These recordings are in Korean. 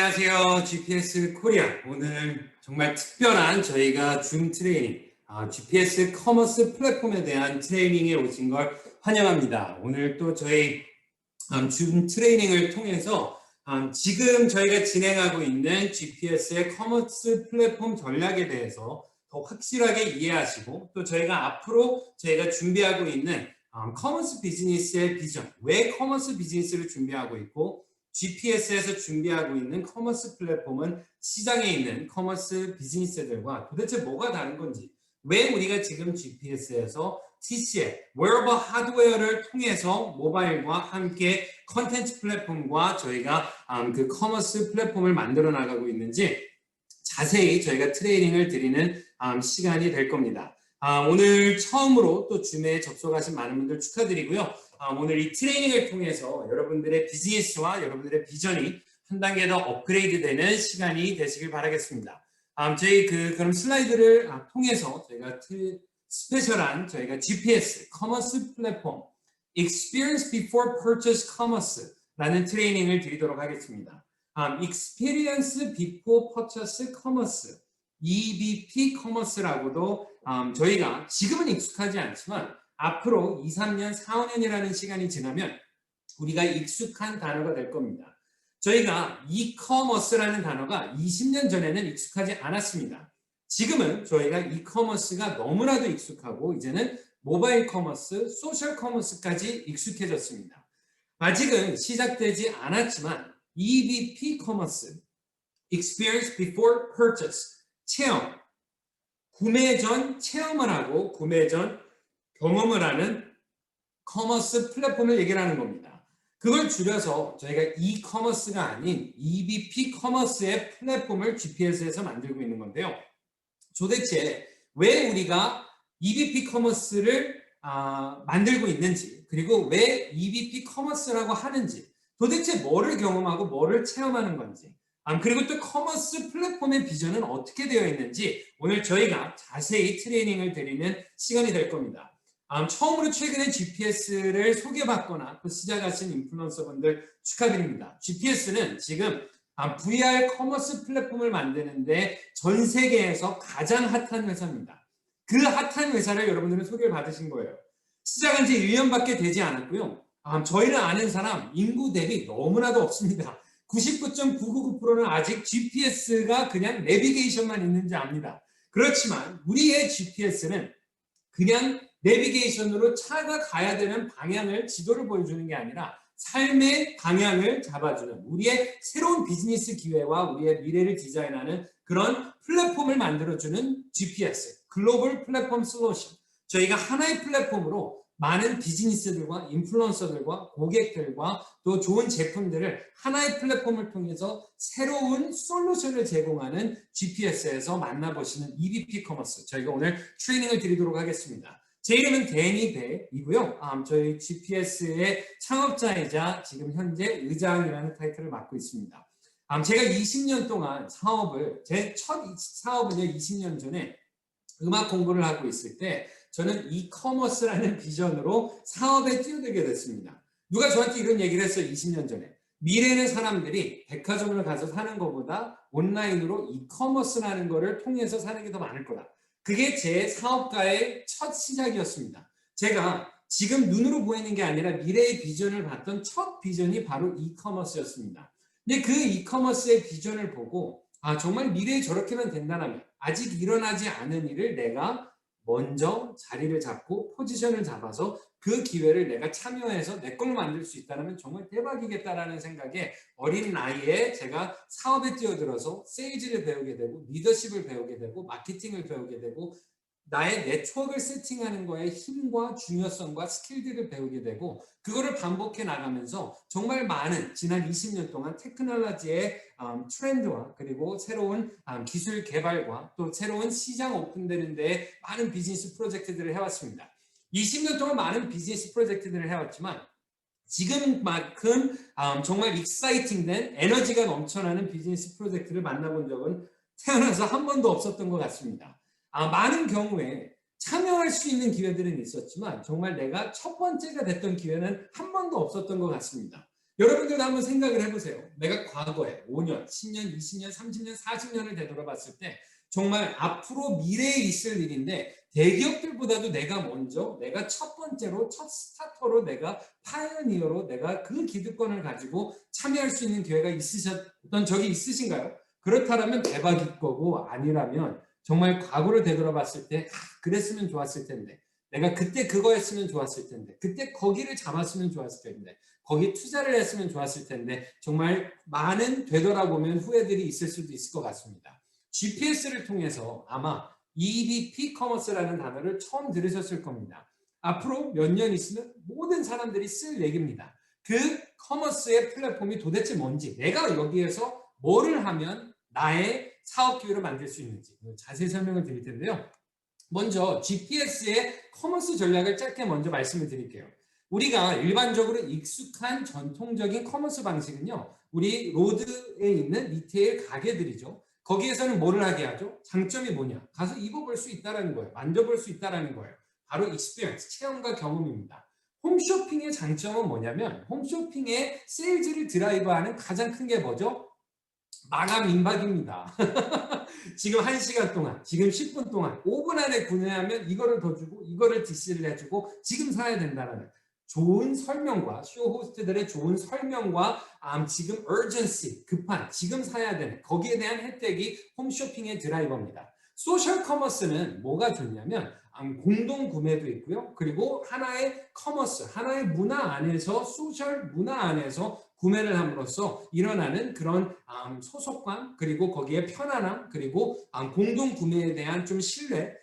안녕하세요. GPS 코리아. 오늘 정말 특별한 저희가 줌 트레이닝, GPS 커머스 플랫폼에 대한 트레이닝에 오신 걸 환영합니다. 오늘 또 저희 줌 트레이닝을 통해서 지금 저희가 진행하고 있는 GPS의 커머스 플랫폼 전략에 대해서 더 확실하게 이해하시고 또 저희가 앞으로 저희가 준비하고 있는 커머스 비즈니스의 비전, 왜 커머스 비즈니스를 준비하고 있고 GPS에서 준비하고 있는 커머스 플랫폼은 시장에 있는 커머스 비즈니스들과 도대체 뭐가 다른 건지, 왜 우리가 지금 GPS에서 TCL, 웨어러블 하드웨어를 통해서 모바일과 함께 컨텐츠 플랫폼과 저희가 그 커머스 플랫폼을 만들어 나가고 있는지 자세히 저희가 트레이닝을 드리는 시간이 될 겁니다. 오늘 처음으로 또 줌에 접속하신 많은 분들 축하드리고요. 오늘 이 트레이닝을 통해서 여러분들의 비즈니스와 여러분들의 비전이 한 단계 더 업그레이드 되는 시간이 되시길 바라겠습니다. 저희 그럼 슬라이드를 통해서 저희가 스페셜한 저희가 GPS, 커머스 플랫폼, Experience Before Purchase Commerce 라는 트레이닝을 드리도록 하겠습니다. Experience Before Purchase Commerce, EBP 커머스라고도 저희가 지금은 익숙하지 않지만 앞으로 2, 3년, 4, 5년이라는 시간이 지나면 우리가 익숙한 단어가 될 겁니다. 저희가 이커머스라는 단어가 20년 전에는 익숙하지 않았습니다. 지금은 저희가 이커머스가 너무나도 익숙하고 이제는 모바일 커머스, 소셜 커머스까지 익숙해졌습니다. 아직은 시작되지 않았지만 EBP 커머스, Experience Before Purchase, 체험, 구매 전 체험을 하고 구매 전 경험을 하는 커머스 플랫폼을 얘기를 하는 겁니다. 그걸 줄여서 저희가 이커머스가 아닌 EBP 커머스의 플랫폼을 GPS에서 만들고 있는 건데요. 도대체 왜 우리가 EBP 커머스를 만들고 있는지, 그리고 왜 EBP 커머스라고 하는지, 도대체 뭐를 경험하고 뭐를 체험하는 건지, 그리고 또 커머스 플랫폼의 비전은 어떻게 되어 있는지 오늘 저희가 자세히 트레이닝을 드리는 시간이 될 겁니다. 처음으로 최근에 GPS를 소개받거나 또 시작하신 인플루언서분들 축하드립니다. GPS는 지금 VR 커머스 플랫폼을 만드는데 전 세계에서 가장 핫한 회사입니다. 그 핫한 회사를 여러분들은 소개를 받으신 거예요. 시작한 지 1년밖에 되지 않았고요. 저희는 아는 사람 인구 대비 너무나도 없습니다. 99.999%는 아직 GPS가 그냥 내비게이션만 있는지 압니다. 그렇지만 우리의 GPS는 그냥 내비게이션으로 차가 가야 되는 방향을, 지도를 보여주는 게 아니라 삶의 방향을 잡아주는 우리의 새로운 비즈니스 기회와 우리의 미래를 디자인하는 그런 플랫폼을 만들어주는 GPS, 글로벌 플랫폼 솔루션. 저희가 하나의 플랫폼으로 많은 비즈니스들과 인플루언서들과 고객들과 또 좋은 제품들을 하나의 플랫폼을 통해서 새로운 솔루션을 제공하는 GPS에서 만나보시는 EBP 커머스, 저희가 오늘 트레이닝을 드리도록 하겠습니다. 제 이름은 데니 배이고요. 저희 GPS의 창업자이자 지금 현재 의장이라는 타이틀을 맡고 있습니다. 제가 20년 동안 제 첫 사업은요, 20년 전에 음악 공부를 하고 있을 때 저는 이커머스라는 비전으로 사업에 뛰어들게 됐습니다. 누가 저한테 이런 얘기를 했어요, 20년 전에. 미래는 사람들이 백화점을 가서 사는 것보다 온라인으로 이커머스라는 거를 통해서 사는 게 더 많을 거다. 그게 제 사업가의 첫 시작이었습니다. 제가 지금 눈으로 보이는 게 아니라 미래의 비전을 봤던 첫 비전이 바로 이커머스였습니다. 근데 그 이커머스의 비전을 보고 정말 미래에 저렇게만 된다면 아직 일어나지 않은 일을 내가 먼저 자리를 잡고 포지션을 잡아서 그 기회를 내가 참여해서 내 걸로 만들 수 있다면 정말 대박이겠다라는 생각에 어린 나이에 제가 사업에 뛰어들어서 세일즈를 배우게 되고 리더십을 배우게 되고 마케팅을 배우게 되고 나의 네트워크를 세팅하는 거에 힘과 중요성과 스킬들을 배우게 되고 그거를 반복해 나가면서 정말 많은 지난 20년 동안 테크놀로지의 트렌드와 그리고 새로운 기술 개발과 또 새로운 시장 오픈되는 데 많은 비즈니스 프로젝트들을 해왔습니다. 20년 동안 많은 비즈니스 프로젝트들을 해왔지만 지금만큼 정말 익사이팅된 에너지가 넘쳐나는 비즈니스 프로젝트를 만나본 적은 태어나서 한 번도 없었던 것 같습니다. 많은 경우에 참여할 수 있는 기회들은 있었지만 정말 내가 첫 번째가 됐던 기회는 한 번도 없었던 것 같습니다. 여러분들도 한번 생각을 해보세요. 내가 과거에 5년, 10년, 20년, 30년, 40년을 되돌아봤을 때 정말 앞으로 미래에 있을 일인데 대기업들보다도 내가 첫 번째로 첫 스타터로 내가 파이어니어로 내가 그 기득권을 가지고 참여할 수 있는 기회가 있으셨던 적이 있으신가요? 그렇다면 대박일 거고 아니라면 정말 과거를 되돌아봤을 때 그랬으면 좋았을 텐데 내가 그때 그거 했으면 좋았을 텐데 그때 거기를 잡았으면 좋았을 텐데 거기 투자를 했으면 좋았을 텐데 정말 많은 되돌아보면 후회들이 있을 수도 있을 것 같습니다. GPS를 통해서 아마 EBP 커머스라는 단어를 처음 들으셨을 겁니다. 앞으로 몇 년 있으면 모든 사람들이 쓸 얘기입니다. 그 커머스의 플랫폼이 도대체 뭔지, 내가 여기에서 뭐를 하면 나의 사업 기회를 만들 수 있는지 자세히 설명을 드릴 텐데요. 먼저 GPS의 커머스 전략을 짧게 먼저 말씀을 드릴게요. 우리가 일반적으로 익숙한 전통적인 커머스 방식은요. 우리 로드에 있는 리테일 가게들이죠. 거기에서는 뭐를 하게 하죠? 장점이 뭐냐? 가서 입어볼 수 있다는 거예요. 만져볼 수 있다는 거예요. 바로 익스피리언스, 체험과 경험입니다. 홈쇼핑의 장점은 뭐냐면 홈쇼핑의 세일즈를 드라이브하는 가장 큰 게 뭐죠? 마감 임박입니다. 지금 1시간 동안, 지금 10분 동안, 5분 안에 구매하면 이거를 더 주고 이거를 DC를 해주고 지금 사야 된다는 좋은 설명과 쇼 호스트들의 좋은 설명과 지금 urgency, 급한, 지금 사야 되는 거기에 대한 혜택이 홈쇼핑의 드라이버입니다. 소셜 커머스는 뭐가 좋냐면 공동 구매도 있고요. 그리고 하나의 커머스, 하나의 문화 안에서 소셜 문화 안에서 구매를 함으로써 일어나는 그런 소속감 그리고 거기에 편안함 그리고 공동 구매에 대한 좀 신뢰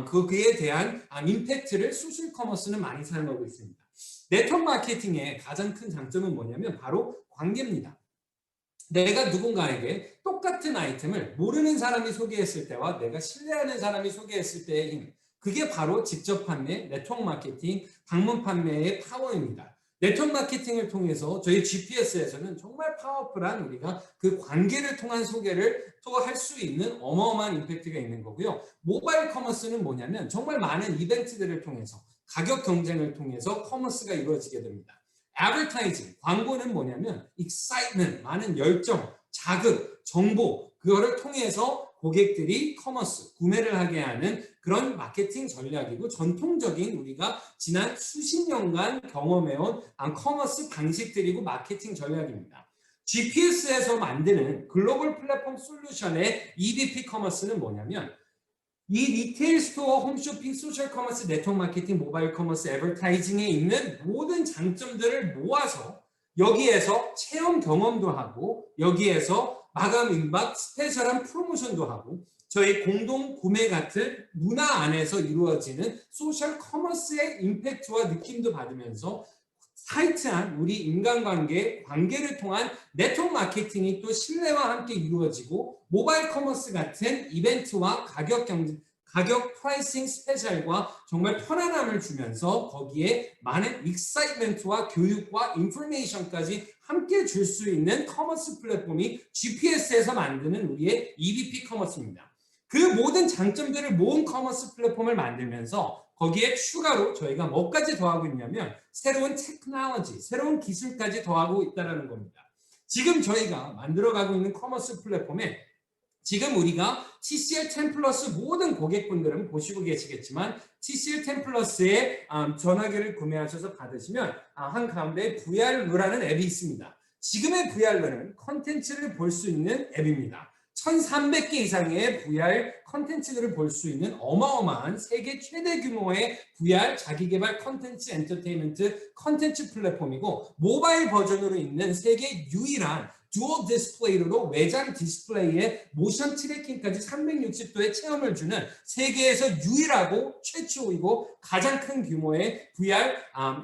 그에 대한 임팩트를 소셜 커머스는 많이 사용하고 있습니다. 네트워크 마케팅의 가장 큰 장점은 뭐냐면 바로 관계입니다. 내가 누군가에게 똑같은 아이템을 모르는 사람이 소개했을 때와 내가 신뢰하는 사람이 소개했을 때의 힘, 그게 바로 직접 판매, 네트워크 마케팅, 방문 판매의 파워입니다. 네트워크 마케팅을 통해서 저희 GPS에서는 정말 파워풀한 우리가 그 관계를 통한 소개를 또 할 수 있는 어마어마한 임팩트가 있는 거고요. 모바일 커머스는 뭐냐면 정말 많은 이벤트들을 통해서 가격 경쟁을 통해서 커머스가 이루어지게 됩니다. advertising, 광고는 뭐냐면 excitement, 많은 열정, 자극, 정보 그거를 통해서 고객들이 커머스, 구매를 하게 하는 그런 마케팅 전략이고 전통적인 우리가 지난 수십 년간 경험해온 커머스 방식들이고 마케팅 전략입니다. GPS에서 만드는 글로벌 플랫폼 솔루션의 EBP 커머스는 뭐냐면 이 리테일 스토어, 홈쇼핑, 소셜 커머스, 네트워크 마케팅, 모바일 커머스, 애버타이징에 있는 모든 장점들을 모아서 여기에서 체험 경험도 하고 여기에서 마감 임박 스페셜한 프로모션도 하고 저희 공동 구매 같은 문화 안에서 이루어지는 소셜 커머스의 임팩트와 느낌도 받으면서 타이트한 우리 인간관계, 관계를 통한 네트워크 마케팅이 또 신뢰와 함께 이루어지고 모바일 커머스 같은 이벤트와 가격 프라이싱 스페셜과 정말 편안함을 주면서 거기에 많은 익사이먼트와 교육과 인포메이션까지 함께 줄 수 있는 커머스 플랫폼이 GPS에서 만드는 우리의 EBP 커머스입니다. 그 모든 장점들을 모은 커머스 플랫폼을 만들면서 거기에 추가로 저희가 뭐까지 더하고 있냐면 새로운 테크놀로지, 새로운 기술까지 더하고 있다는 겁니다. 지금 저희가 만들어가고 있는 커머스 플랫폼에 지금 우리가 TCL10 플러스 모든 고객분들은 보시고 계시겠지만 TCL10 플러스의 전화기를 구매하셔서 받으시면 한가운데 VR루라는 앱이 있습니다. 지금의 VR루는 컨텐츠를 볼 수 있는 앱입니다. 1300개 이상의 VR 컨텐츠들을 볼 수 있는 어마어마한 세계 최대 규모의 VR 자기개발 컨텐츠 엔터테인먼트 컨텐츠 플랫폼이고 모바일 버전으로 있는 세계 유일한 듀얼 디스플레이로 외장 디스플레이에 모션 트래킹까지 360도의 체험을 주는 세계에서 유일하고 최초이고 가장 큰 규모의 VR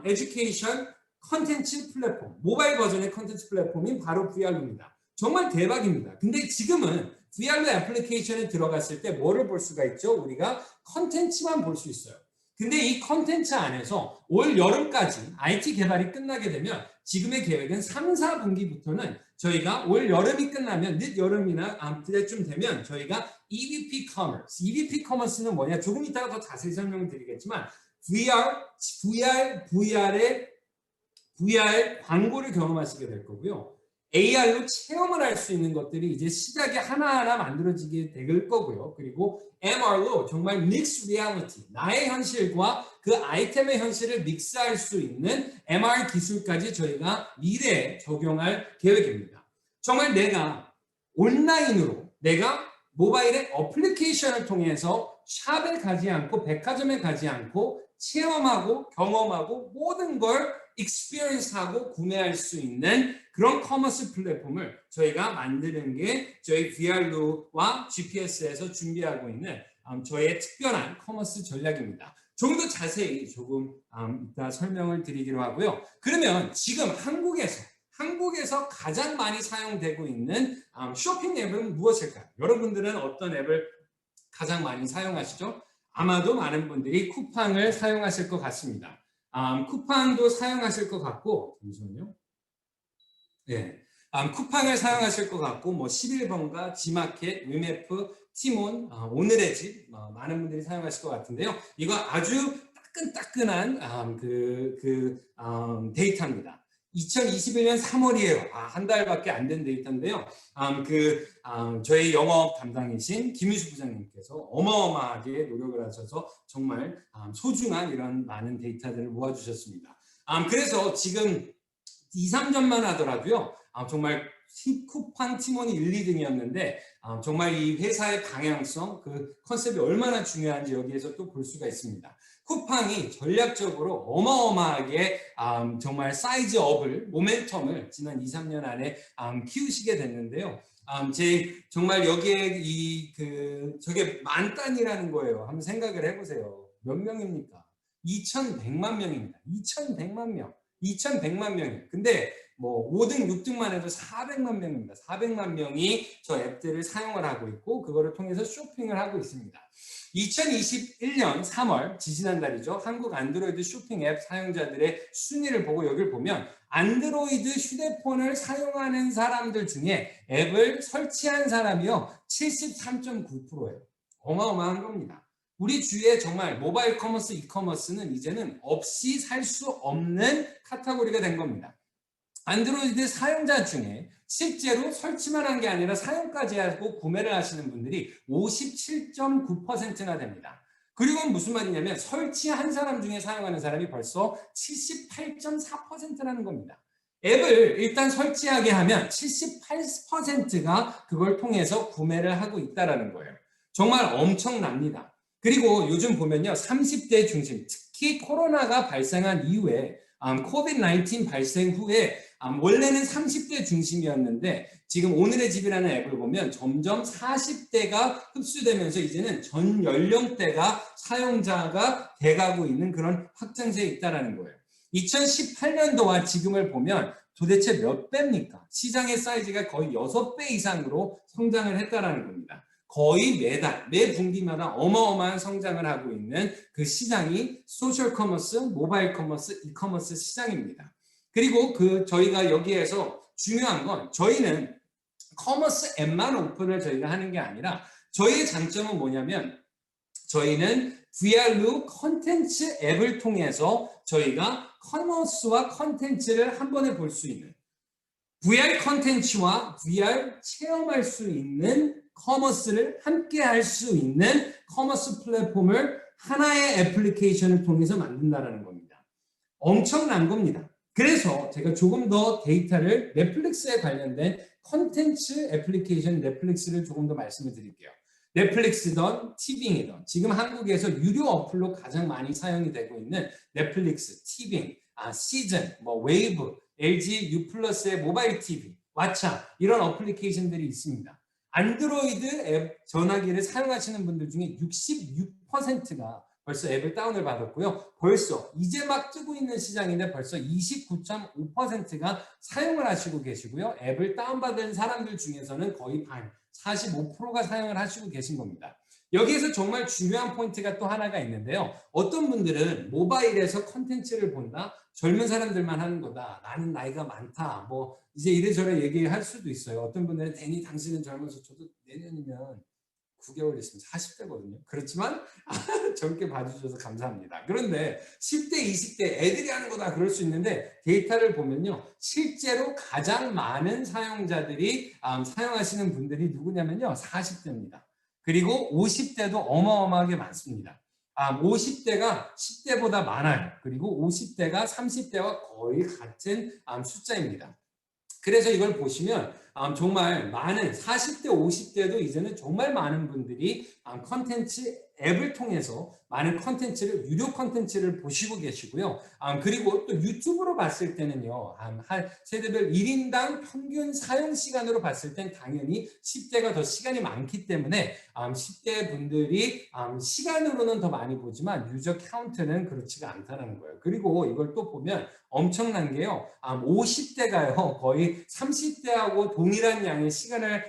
에듀케이션 컨텐츠 플랫폼, 모바일 버전의 컨텐츠 플랫폼인 바로 VR루입니다. 정말 대박입니다. 근데 지금은 VR루 애플리케이션에 들어갔을 때 뭐를 볼 수가 있죠? 우리가 컨텐츠만 볼 수 있어요. 근데 이 컨텐츠 안에서 올 여름까지 IT 개발이 끝나게 되면 지금의 계획은 3, 4분기부터는 저희가 올 여름이 끝나면 늦 여름이나 그때쯤 되면 저희가 EBP 커머스, EBP 커머스는 뭐냐? 조금 이따가 더 자세히 설명을 드리겠지만 VR의 VR 광고를 경험하시게 될 거고요. AR로 체험을 할 수 있는 것들이 이제 시작이 하나하나 만들어지게 될 거고요. 그리고 MR로 정말 믹스 리얼리티, 나의 현실과 그 아이템의 현실을 믹스할 수 있는 MR 기술까지 저희가 미래에 적용할 계획입니다. 정말 내가 온라인으로 내가 모바일의 어플리케이션을 통해서 샵에 가지 않고 백화점에 가지 않고 체험하고 경험하고 모든 걸 익스피리언스하고 구매할 수 있는 그런 커머스 플랫폼을 저희가 만드는 게 저희 VR루와 GPS에서 준비하고 있는 저희의 특별한 커머스 전략입니다. 좀 더 자세히 조금 이따 설명을 드리기로 하고요. 그러면 지금 한국에서 가장 많이 사용되고 있는 쇼핑 앱은 무엇일까요? 여러분들은 어떤 앱을 가장 많이 사용하시죠? 아마도 많은 분들이 쿠팡을 사용하실 것 같습니다. 쿠팡도 사용하실 것 같고, 잠시만요. 네. 쿠팡을 사용하실 것 같고, 뭐 11번가, G마켓, 위메프, 티몬, 오늘의 집 많은 분들이 사용하실 것 같은데요. 이거 아주 따끈따끈한 데이터입니다. 2021년 3월이에요. 한 달밖에 안 된 데이터인데요. 저희 영업 담당이신 김유수 부장님께서 어마어마하게 노력을 하셔서 정말 소중한 이런 많은 데이터들을 모아주셨습니다. 그래서 지금 2, 3년만 하더라도요. 정말 쿠팡 팀원이 1, 2등이었는데 정말 이 회사의 방향성, 그 컨셉이 얼마나 중요한지 여기에서 또 볼 수가 있습니다. 쿠팡이 전략적으로 어마어마하게 정말 사이즈업을, 모멘텀을 지난 2, 3년 안에 키우시게 됐는데요. 정말 여기에 저게 만 단위라는 거예요. 한번 생각을 해보세요. 몇 명입니까? 2,100만 명입니다. 2,100만 명. 2,100만 명이에요. 근데 뭐 5등, 6등만 해도 400만 명입니다. 400만 명이 저 앱들을 사용을 하고 있고 그거를 통해서 쇼핑을 하고 있습니다. 2021년 3월 지지난달이죠. 한국 안드로이드 쇼핑 앱 사용자들의 순위를 보고 여기를 보면 안드로이드 휴대폰을 사용하는 사람들 중에 앱을 설치한 사람이요 73.9%예요. 어마어마한 겁니다. 우리 주위에 정말 모바일 커머스, 이커머스는 이제는 없이 살 수 없는 카테고리가 된 겁니다. 안드로이드 사용자 중에 실제로 설치만 한 게 아니라 사용까지 하고 구매를 하시는 분들이 57.9%나 됩니다. 그리고 무슨 말이냐면 설치한 사람 중에 사용하는 사람이 벌써 78.4%라는 겁니다. 앱을 일단 설치하게 하면 78%가 그걸 통해서 구매를 하고 있다는 거예요. 정말 엄청납니다. 그리고 요즘 보면요. 30대 중심, 특히 코로나가 발생한 이후에 코비드-19 발생 후에 원래는 30대 중심이었는데 지금 오늘의 집이라는 앱을 보면 점점 40대가 흡수되면서 이제는 전 연령대가 사용자가 돼가고 있는 그런 확장세에 있다는 거예요. 2018년도와 지금을 보면 도대체 몇 배입니까? 시장의 사이즈가 거의 6배 이상으로 성장을 했다는 겁니다. 거의 매달, 매 분기마다 어마어마한 성장을 하고 있는 그 시장이 소셜 커머스, 모바일 커머스, 이커머스 시장입니다. 그리고 저희가 여기에서 중요한 건 저희는 커머스 앱만 오픈을 저희가 하는 게 아니라 저희의 장점은 뭐냐면 저희는 VR루 컨텐츠 앱을 통해서 저희가 커머스와 컨텐츠를 한 번에 볼 수 있는 VR 컨텐츠와 VR 체험할 수 있는 커머스를 함께 할 수 있는 커머스 플랫폼을 하나의 애플리케이션을 통해서 만든다는 겁니다. 엄청난 겁니다. 그래서 제가 조금 더 데이터를 넷플릭스에 관련된 컨텐츠 애플리케이션 넷플릭스를 조금 더 말씀을 드릴게요. 넷플릭스든 티빙이든 지금 한국에서 유료 어플로 가장 많이 사용이 되고 있는 넷플릭스, 티빙, 시즌, 웨이브, LG U+의 모바일 TV, 왓챠 이런 어플리케이션들이 있습니다. 안드로이드 앱 전화기를 사용하시는 분들 중에 66%가 벌써 앱을 다운을 받았고요. 벌써 이제 막 뜨고 있는 시장인데 벌써 29.5%가 사용을 하시고 계시고요. 앱을 다운받은 사람들 중에서는 거의 반, 45%가 사용을 하시고 계신 겁니다. 여기에서 정말 중요한 포인트가 또 하나가 있는데요. 어떤 분들은 모바일에서 컨텐츠를 본다? 젊은 사람들만 하는 거다. 나는 나이가 많다. 이제 이래저래 얘기할 수도 있어요. 어떤 분들은 괜히 당신은 젊어서 저도 내년이면 9개월 있으면 40대거든요. 그렇지만 젊게 봐주셔서 감사합니다. 그런데 10대, 20대 애들이 하는 거다 그럴 수 있는데 데이터를 보면요. 실제로 가장 많은 사용자들이 사용하시는 분들이 누구냐면요. 40대입니다. 그리고 50대도 어마어마하게 많습니다. 50대가 10대보다 많아요. 그리고 50대가 30대와 거의 같은 숫자입니다. 그래서 이걸 보시면 정말 많은 40대, 50대도 이제는 정말 많은 분들이 컨텐츠 앱을 통해서 많은 컨텐츠를 유료 컨텐츠를 보시고 계시고요. 그리고 또 유튜브로 봤을 때는요. 한 세대별 1인당 평균 사용 시간으로 봤을 땐 당연히 10대가 더 시간이 많기 때문에 10대 분들이 시간으로는 더 많이 보지만 유저 카운트는 그렇지가 않다는 거예요. 그리고 이걸 또 보면 엄청난 게요. 50대가요. 거의 30대하고 동일한 양의 시간을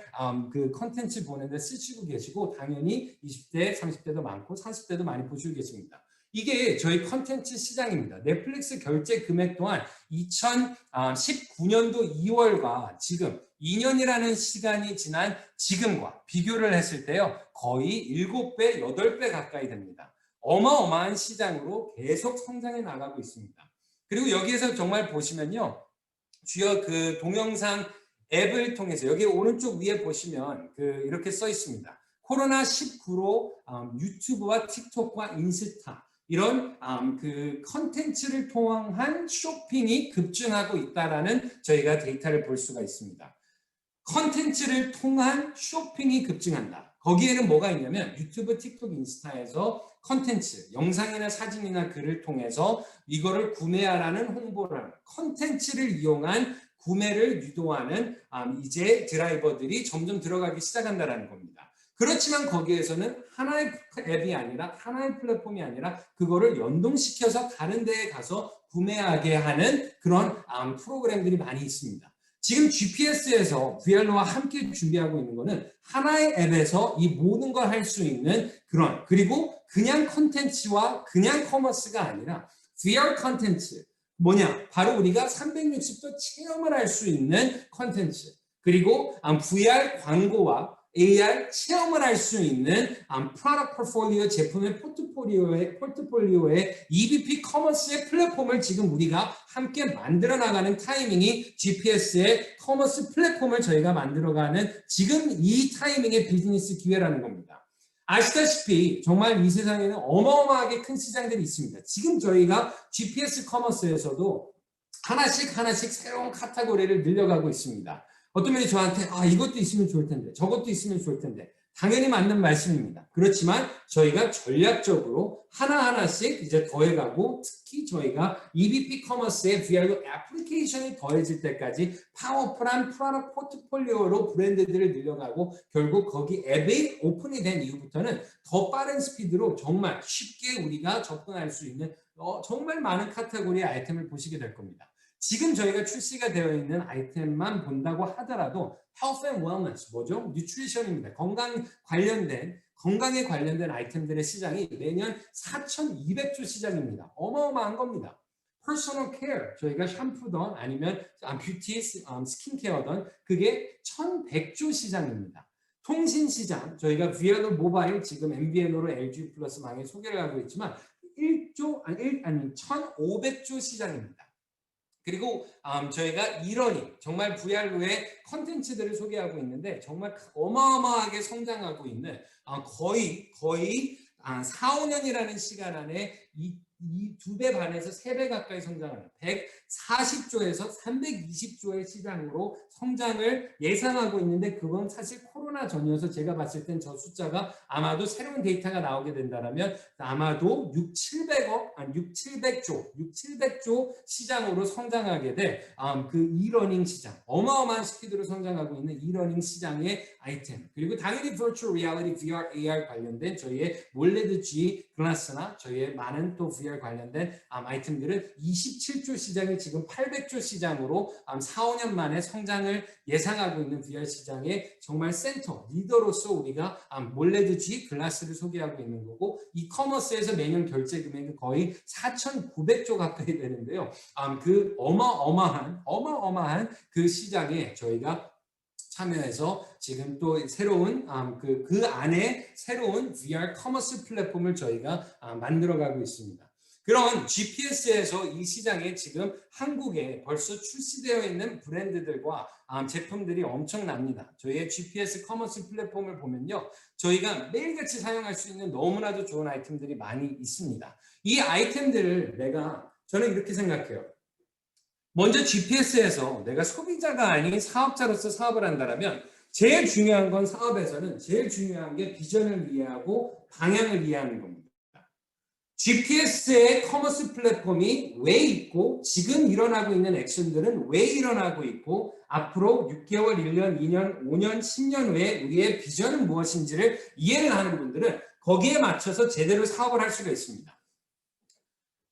그 컨텐츠 보는데 쓰시고 계시고 당연히 20대, 30대도 많고 40대도 많이 보시고 계십니다. 이게 저희 컨텐츠 시장입니다. 넷플릭스 결제 금액 또한 2019년도 2월과 지금 2년이라는 시간이 지난 지금과 비교를 했을 때요. 거의 7배, 8배 가까이 됩니다. 어마어마한 시장으로 계속 성장해 나가고 있습니다. 그리고 여기에서 정말 보시면요. 주요 그 동영상 앱을 통해서 여기 오른쪽 위에 보시면 이렇게 써 있습니다. 코로나19로 유튜브와 틱톡과 인스타 이런 그 컨텐츠를 통한 쇼핑이 급증하고 있다라는 저희가 데이터를 볼 수가 있습니다. 컨텐츠를 통한 쇼핑이 급증한다. 거기에는 뭐가 있냐면 유튜브, 틱톡, 인스타에서 컨텐츠, 영상이나 사진이나 글을 통해서 이거를 구매하라는 홍보를 하는 컨텐츠를 이용한 구매를 유도하는 이제 드라이버들이 점점 들어가기 시작한다는 겁니다. 그렇지만 거기에서는 하나의 앱이 아니라 하나의 플랫폼이 아니라 그거를 연동시켜서 다른 데에 가서 구매하게 하는 그런 프로그램들이 많이 있습니다. 지금 GPS에서 VR로와 함께 준비하고 있는 거는 하나의 앱에서 이 모든 걸 할 수 있는 그리고 그냥 콘텐츠와 그냥 커머스가 아니라 VR 콘텐츠 뭐냐? 바로 우리가 360도 체험을 할 수 있는 콘텐츠 그리고 VR 광고와 AR 체험을 할 수 있는 프로덕트 포트폴리오 제품의 포트폴리오의 EBP 커머스의 플랫폼을 지금 우리가 함께 만들어 나가는 타이밍이 GPS의 커머스 플랫폼을 저희가 만들어가는 지금 이 타이밍의 비즈니스 기회라는 겁니다. 아시다시피 정말 이 세상에는 어마어마하게 큰 시장들이 있습니다. 지금 저희가 GPS 커머스에서도 하나씩 새로운 카테고리를 늘려가고 있습니다. 어떤 분이 저한테 이것도 있으면 좋을 텐데 저것도 있으면 좋을 텐데 당연히 맞는 말씀입니다. 그렇지만 저희가 전략적으로 하나하나씩 이제 더해가고 특히 저희가 EBP 커머스의 VR로 애플리케이션이 더해질 때까지 파워풀한 프로덕트 포트폴리오로 브랜드들을 늘려가고 결국 거기 앱이 오픈이 된 이후부터는 더 빠른 스피드로 정말 쉽게 우리가 접근할 수 있는 정말 많은 카테고리의 아이템을 보시게 될 겁니다. 지금 저희가 출시가 되어 있는 아이템만 본다고 하더라도 health and wellness, 뭐죠? 뉴트리션입니다. 건강에 관련된 아이템들의 시장이 매년 4,200조 시장입니다. 어마어마한 겁니다. 퍼스널 케어, 저희가 샴푸든 아니면 뷰티, 스킨케어든 그게 1,100조 시장입니다. 통신 시장, 저희가 VR로 모바일, 지금 MVN으로 LG 플러스 망에 소개를 하고 있지만 1,500조 시장입니다. 그리고 저희가 이러니 정말 VR로의 컨텐츠들을 소개하고 있는데 정말 어마어마하게 성장하고 있는 거의 4, 5년이라는 시간 안에 이 2배 반에서 3배 가까이 성장하는 140조에서 320조의 시장으로 성장을 예상하고 있는데 그건 사실 코로나 전이어서 제가 봤을 땐 저 숫자가 아마도 새로운 데이터가 나오게 된다면 아마도 700조 시장으로 성장하게 될 그 이러닝 시장, 어마어마한 스피드로 성장하고 있는 이러닝 시장의 아이템 그리고 당연히 Virtual Reality, VR, AR 관련된 저희의 몰레드 G 글라스나 저희의 많은 또 VR 관련된 아이템들은 27조 시장이 지금 800조 시장으로 4, 5년 만에 성장을 예상하고 있는 VR 시장의 정말 센터, 리더로서 우리가 몰레드 G 글라스를 소개하고 있는 거고 이커머스에서 매년 결제 금액이 거의 4,900조 가까이 되는데요. 그 어마어마한 그 시장에 저희가 참여해서 지금 또 새로운 그 안에 새로운 VR 커머스 플랫폼을 저희가 만들어가고 있습니다. 그런 GPS에서 이 시장에 지금 한국에 벌써 출시되어 있는 브랜드들과 제품들이 엄청납니다. 저희의 GPS 커머스 플랫폼을 보면요, 저희가 매일같이 사용할 수 있는 너무나도 좋은 아이템들이 많이 있습니다. 이 아이템들을 저는 이렇게 생각해요. 먼저 GPS에서 내가 소비자가 아닌 사업자로서 사업을 한다면 제일 중요한 건 사업에서는 제일 중요한 게 비전을 이해하고 방향을 이해하는 겁니다. GPS의 커머스 플랫폼이 왜 있고 지금 일어나고 있는 액션들은 왜 일어나고 있고 앞으로 6개월, 1년, 2년, 5년, 10년 후에 우리의 비전은 무엇인지를 이해를 하는 분들은 거기에 맞춰서 제대로 사업을 할 수가 있습니다.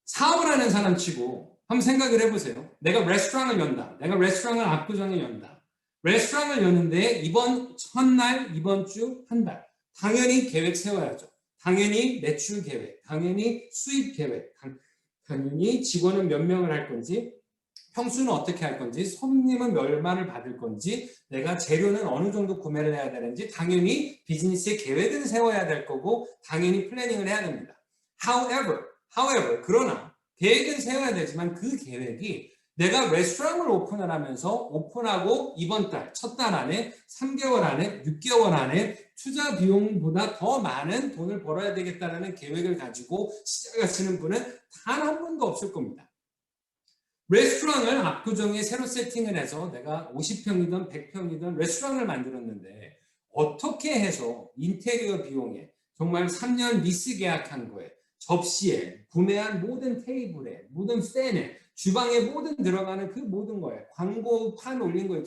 사업을 하는 사람 치고 한번 생각을 해보세요. 내가 레스토랑을 연다. 내가 레스토랑을 압구정에 연다. 레스토랑을 여는데 이번 첫날, 이번 주, 한 달. 당연히 계획 세워야죠. 당연히 매출 계획, 당연히 수입 계획, 당연히 직원은 몇 명을 할 건지, 평수는 어떻게 할 건지, 손님은 얼마를 받을 건지, 내가 재료는 어느 정도 구매를 해야 되는지, 당연히 비즈니스의 계획은 세워야 될 거고, 당연히 플래닝을 해야 됩니다. However, 그러나 계획은 세워야 되지만 그 계획이 내가 레스토랑을 오픈을 하면서 오픈하고 이번 달, 첫 달 안에, 3개월 안에, 6개월 안에 투자 비용보다 더 많은 돈을 벌어야 되겠다는 계획을 가지고 시작하시는 분은 단 한 분도 없을 겁니다. 레스토랑을 압구정에 새로 세팅을 해서 내가 50평이든 100평이든 레스토랑을 만들었는데 어떻게 해서 인테리어 비용에 정말 3년 리스 계약한 거에 접시에 구매한 모든 테이블에 모든 팬에 주방에 모든 들어가는 그 모든 거에 광고판 올린 거에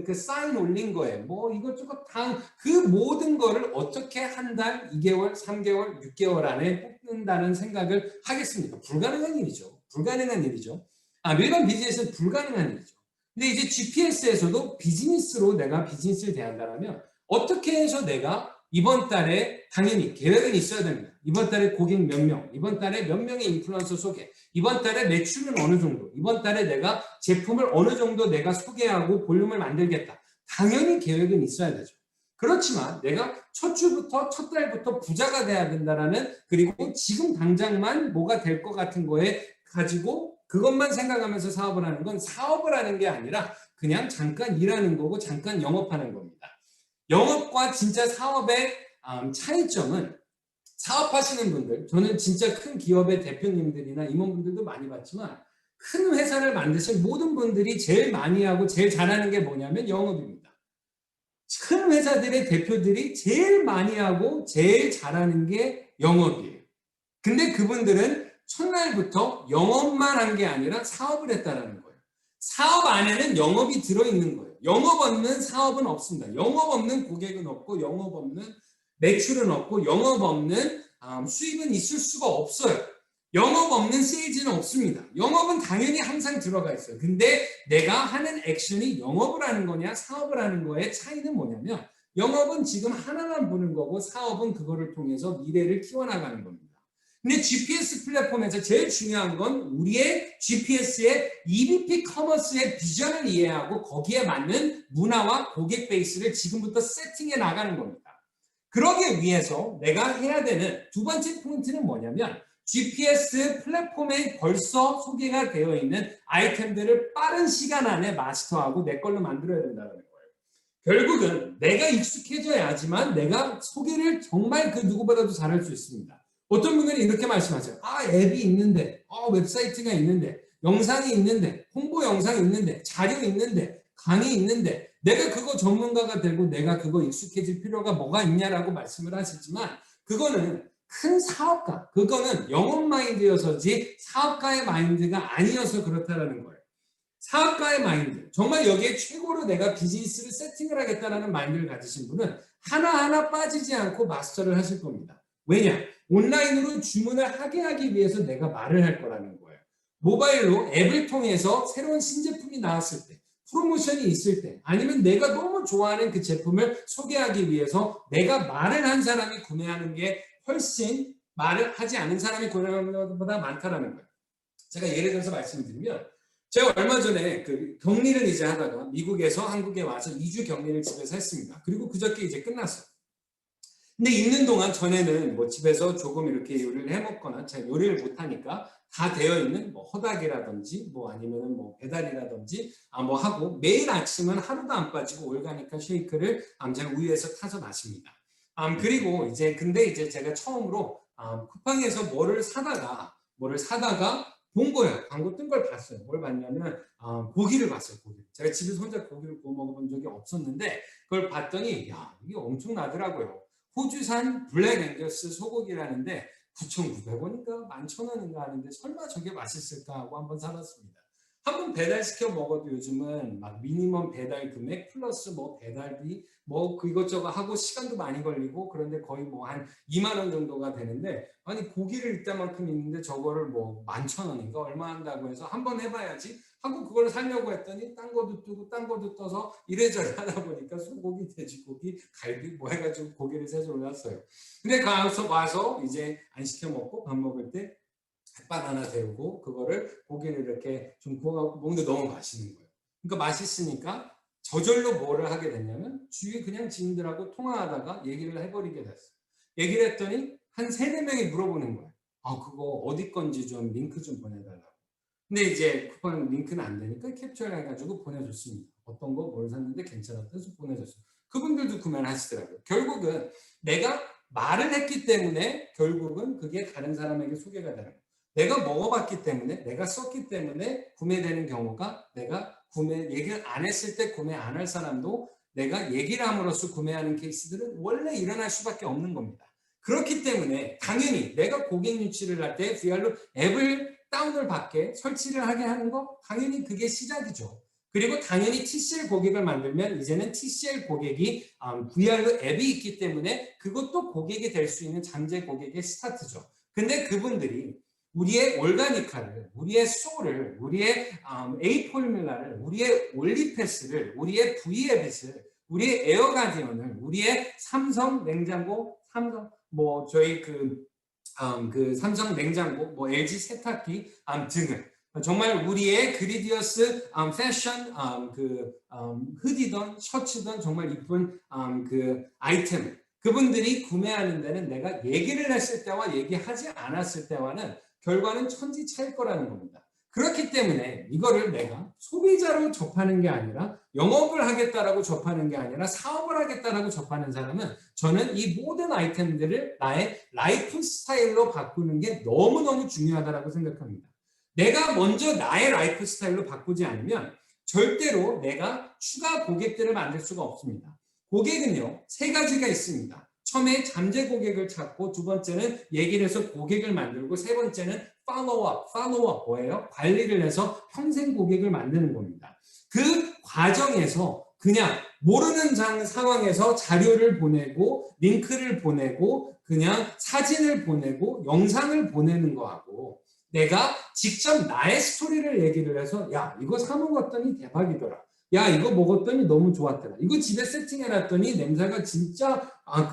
그 사인 올린 거에 뭐 이것저것 다 그 모든 거를 어떻게 한 달, 2개월, 3개월, 6개월 안에 뽑는다는 생각을 하겠습니까? 불가능한 일이죠. 불가능한 일이죠. 일반 비즈니스는 불가능한 일이죠. 근데 이제 GPS에서도 비즈니스로 내가 비즈니스를 대한다면 어떻게 해서 내가 이번 달에 당연히 계획은 있어야 됩니다. 이번 달에 고객 몇 명, 이번 달에 몇 명의 인플루언서 소개, 이번 달에 매출은 어느 정도, 이번 달에 내가 제품을 어느 정도 내가 소개하고 볼륨을 만들겠다. 당연히 계획은 있어야 되죠. 그렇지만 내가 첫 주부터 첫 달부터 부자가 돼야 된다라는 그리고 지금 당장만 뭐가 될 것 같은 거에 가지고 그것만 생각하면서 사업을 하는 건 사업을 하는 게 아니라 그냥 잠깐 일하는 거고 잠깐 영업하는 겁니다. 영업과 진짜 사업의 차이점은 사업하시는 분들, 저는 진짜 큰 기업의 대표님들이나 임원분들도 많이 봤지만 큰 회사를 만드신 모든 분들이 제일 많이 하고 제일 잘하는 게 뭐냐면 영업입니다. 큰 회사들의 대표들이 제일 많이 하고 제일 잘하는 게 영업이에요. 근데 그분들은 첫날부터 영업만 한 게 아니라 사업을 했다는 거예요. 사업 안에는 영업이 들어있는 거예요. 영업 없는 사업은 없습니다. 영업 없는 고객은 없고 영업 없는 매출은 없고 영업 없는 수입은 있을 수가 없어요. 영업 없는 세일즈는 없습니다. 영업은 당연히 항상 들어가 있어요. 근데 내가 하는 액션이 영업을 하는 거냐 사업을 하는 거의 차이는 뭐냐면 영업은 지금 하나만 보는 거고 사업은 그거를 통해서 미래를 키워나가는 겁니다. 근데 GPS 플랫폼에서 제일 중요한 건 우리의 GPS의 EBP 커머스의 비전을 이해하고 거기에 맞는 문화와 고객 베이스를 지금부터 세팅해 나가는 겁니다. 그러기 위해서 내가 해야 되는 두 번째 포인트는 뭐냐면 GPS 플랫폼에 벌써 소개가 되어 있는 아이템들을 빠른 시간 안에 마스터하고 내 걸로 만들어야 된다는 거예요. 결국은 내가 익숙해져야지만 내가 소개를 정말 그 누구보다도 잘할 수 있습니다. 어떤 분들이 이렇게 말씀하세요. 앱이 있는데, 웹사이트가 있는데, 영상이 있는데, 홍보 영상이 있는데, 자료 있는데, 강의 있는데 내가 그거 전문가가 되고 내가 그거 익숙해질 필요가 뭐가 있냐라고 말씀을 하시지만 그거는 큰 사업가, 그거는 영업 마인드여서지 사업가의 마인드가 아니어서 그렇다라는 거예요. 사업가의 마인드, 정말 여기에 최고로 내가 비즈니스를 세팅을 하겠다는 마인드를 가지신 분은 하나하나 빠지지 않고 마스터를 하실 겁니다. 왜냐? 온라인으로 주문을 하기 위해서 내가 말을 할 거라는 거예요. 모바일로 앱을 통해서 새로운 신제품이 나왔을 때, 프로모션이 있을 때, 아니면 내가 너무 좋아하는 그 제품을 소개하기 위해서 내가 말을 한 사람이 구매하는 게 훨씬 말을 하지 않은 사람이 구매하는 것보다 많다라는 거예요. 제가 예를 들어서 말씀을 드리면 제가 얼마 전에 그 격리를 이제 하다가 미국에서 한국에 와서 2주 격리를 집에서 했습니다. 그리고 그저께 이제 끝났어요. 근데 있는 동안 전에는 뭐 집에서 조금 이렇게 요리를 해 먹거나 제가 요리를 못 하니까 다 되어 있는 뭐 허닥이라든지 뭐 아니면은 뭐 배달이라든지 뭐 하고 매일 아침은 하루도 안 빠지고 올가니까 쉐이크를 제가 우유에서 타서 마십니다. 그리고 이제 근데 이제 제가 처음으로 쿠팡에서 뭐를 사다가 본 거예요. 광고 뜬 걸 봤어요. 뭘 봤냐면 고기를 봤어요. 고기. 제가 집에서 혼자 고기를 구워 먹어본 적이 없었는데 그걸 봤더니 야 이게 엄청나더라고요. 호주산 블랙 앵거스 소고기라는데 9,900원인가 11,000원인가 하는데 설마 저게 맛있을까 하고 한번 사봤습니다. 한번 배달시켜 먹어도 요즘은 막 미니멈 배달 금액 플러스 뭐 배달비 뭐 그 이것저것 하고 시간도 많이 걸리고 그런데 거의 뭐 한 2만 원 정도가 되는데 아니 고기를 이따만큼 있는데 저거를 뭐 11,000원인가 얼마 한다고 해서 한번 해봐야지 하고 그걸 사려고 했더니 딴 거도 뜨고 딴 거도 떠서 이래저래 하다 보니까 소고기, 돼지고기, 갈비 뭐 해가지고 고기를 세서 올랐어요. 근데 가서 와서 이제 안 시켜 먹고 밥 먹을 때 햇반 하나 데우고 그거를 고기를 이렇게 좀 구워갖고 먹는데 너무 맛있는 거예요. 그러니까 맛있으니까 저절로 뭐를 하게 됐냐면 주위 그냥 지인들하고 통화하다가 얘기를 해버리게 됐어요. 얘기를 했더니 한 세네 명이 물어보는 거예요. 그거 어디 건지 좀 링크 좀 보내달라고. 근데 이제 쿠팡 링크는 안 되니까 캡처를 해가지고 보내줬습니다. 어떤 거 뭘 샀는데 괜찮았다 해서 보내줬어요. 그분들도 구매를 하시더라고요. 결국은 내가 말을 했기 때문에 결국은 그게 다른 사람에게 소개가 되는 거예요. 내가 먹어봤기 때문에 내가 썼기 때문에 구매되는 경우가 내가 얘기를 안 했을 때 구매 안 할 사람도 내가 얘기를 함으로써 구매하는 케이스들은 원래 일어날 수밖에 없는 겁니다. 그렇기 때문에 당연히 내가 고객 유치를 할 때 VR로 앱을 다운을 받게 설치를 하게 하는 거 당연히 그게 시작이죠. 그리고 당연히 TCL 고객을 만들면 이제는 TCL 고객이 VR로 앱이 있기 때문에 그것도 고객이 될 수 있는 잠재 고객의 스타트죠. 근데 그분들이 우리의 올가니카를, 우리의 소를, 우리의 A 포뮬라를, 우리의 올리패스를, 우리의 V앱을, 우리의 에어가디언을, 우리의 삼성 냉장고, 뭐 저희 그 삼성 냉장고, 뭐 LG 세탁기 등을 정말 우리의 그리디어스 패션 후디던 셔츠던 정말 이쁜 그 아이템 그분들이 구매하는 데는 내가 얘기를 했을 때와 얘기하지 않았을 때와는 결과는 천지 차일 거라는 겁니다. 그렇기 때문에 이거를 내가 소비자로 접하는 게 아니라 영업을 하겠다라고 접하는 게 아니라 사업을 하겠다라고 접하는 사람은 저는 이 모든 아이템들을 나의 라이프 스타일로 바꾸는 게 너무너무 중요하다고 생각합니다. 내가 먼저 나의 라이프 스타일로 바꾸지 않으면 절대로 내가 추가 고객들을 만들 수가 없습니다. 고객은요, 세 가지가 있습니다. 처음에 잠재 고객을 찾고 두 번째는 얘기를 해서 고객을 만들고 세 번째는 팔로우업 뭐예요? 관리를 해서 평생 고객을 만드는 겁니다. 그 과정에서 그냥 모르는 상황에서 자료를 보내고 링크를 보내고 그냥 사진을 보내고 영상을 보내는 거하고 내가 직접 나의 스토리를 얘기를 해서 야 이거 사 먹었더니 대박이더라. 야 이거 먹었더니 너무 좋았더라. 이거 집에 세팅해놨더니 냄새가 진짜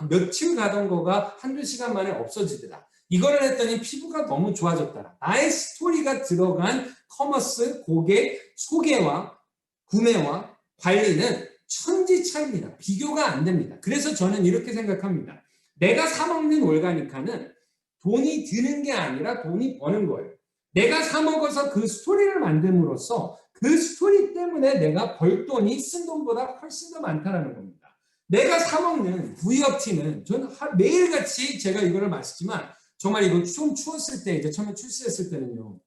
며칠 가던 거가 한두 시간 만에 없어지더라. 이거를 했더니 피부가 너무 좋아졌더라. 나의 스토리가 들어간 커머스 고객 소개와 구매와 관리는 천지차입니다. 비교가 안 됩니다. 그래서 저는 이렇게 생각합니다. 내가 사먹는 올가니카는 돈이 드는 게 아니라 돈이 버는 거예요. 내가 사먹어서 그 스토리를 만듦으로써 그 스토리 때문에 내가 벌 돈이 쓴 돈보다 훨씬 더 많다는 겁니다. 내가 사먹는 V업티는 저는 매일같이 제가 이거를 마시지만 정말 이거 좀 추웠을 때 이제 처음에 출시했을 때는요.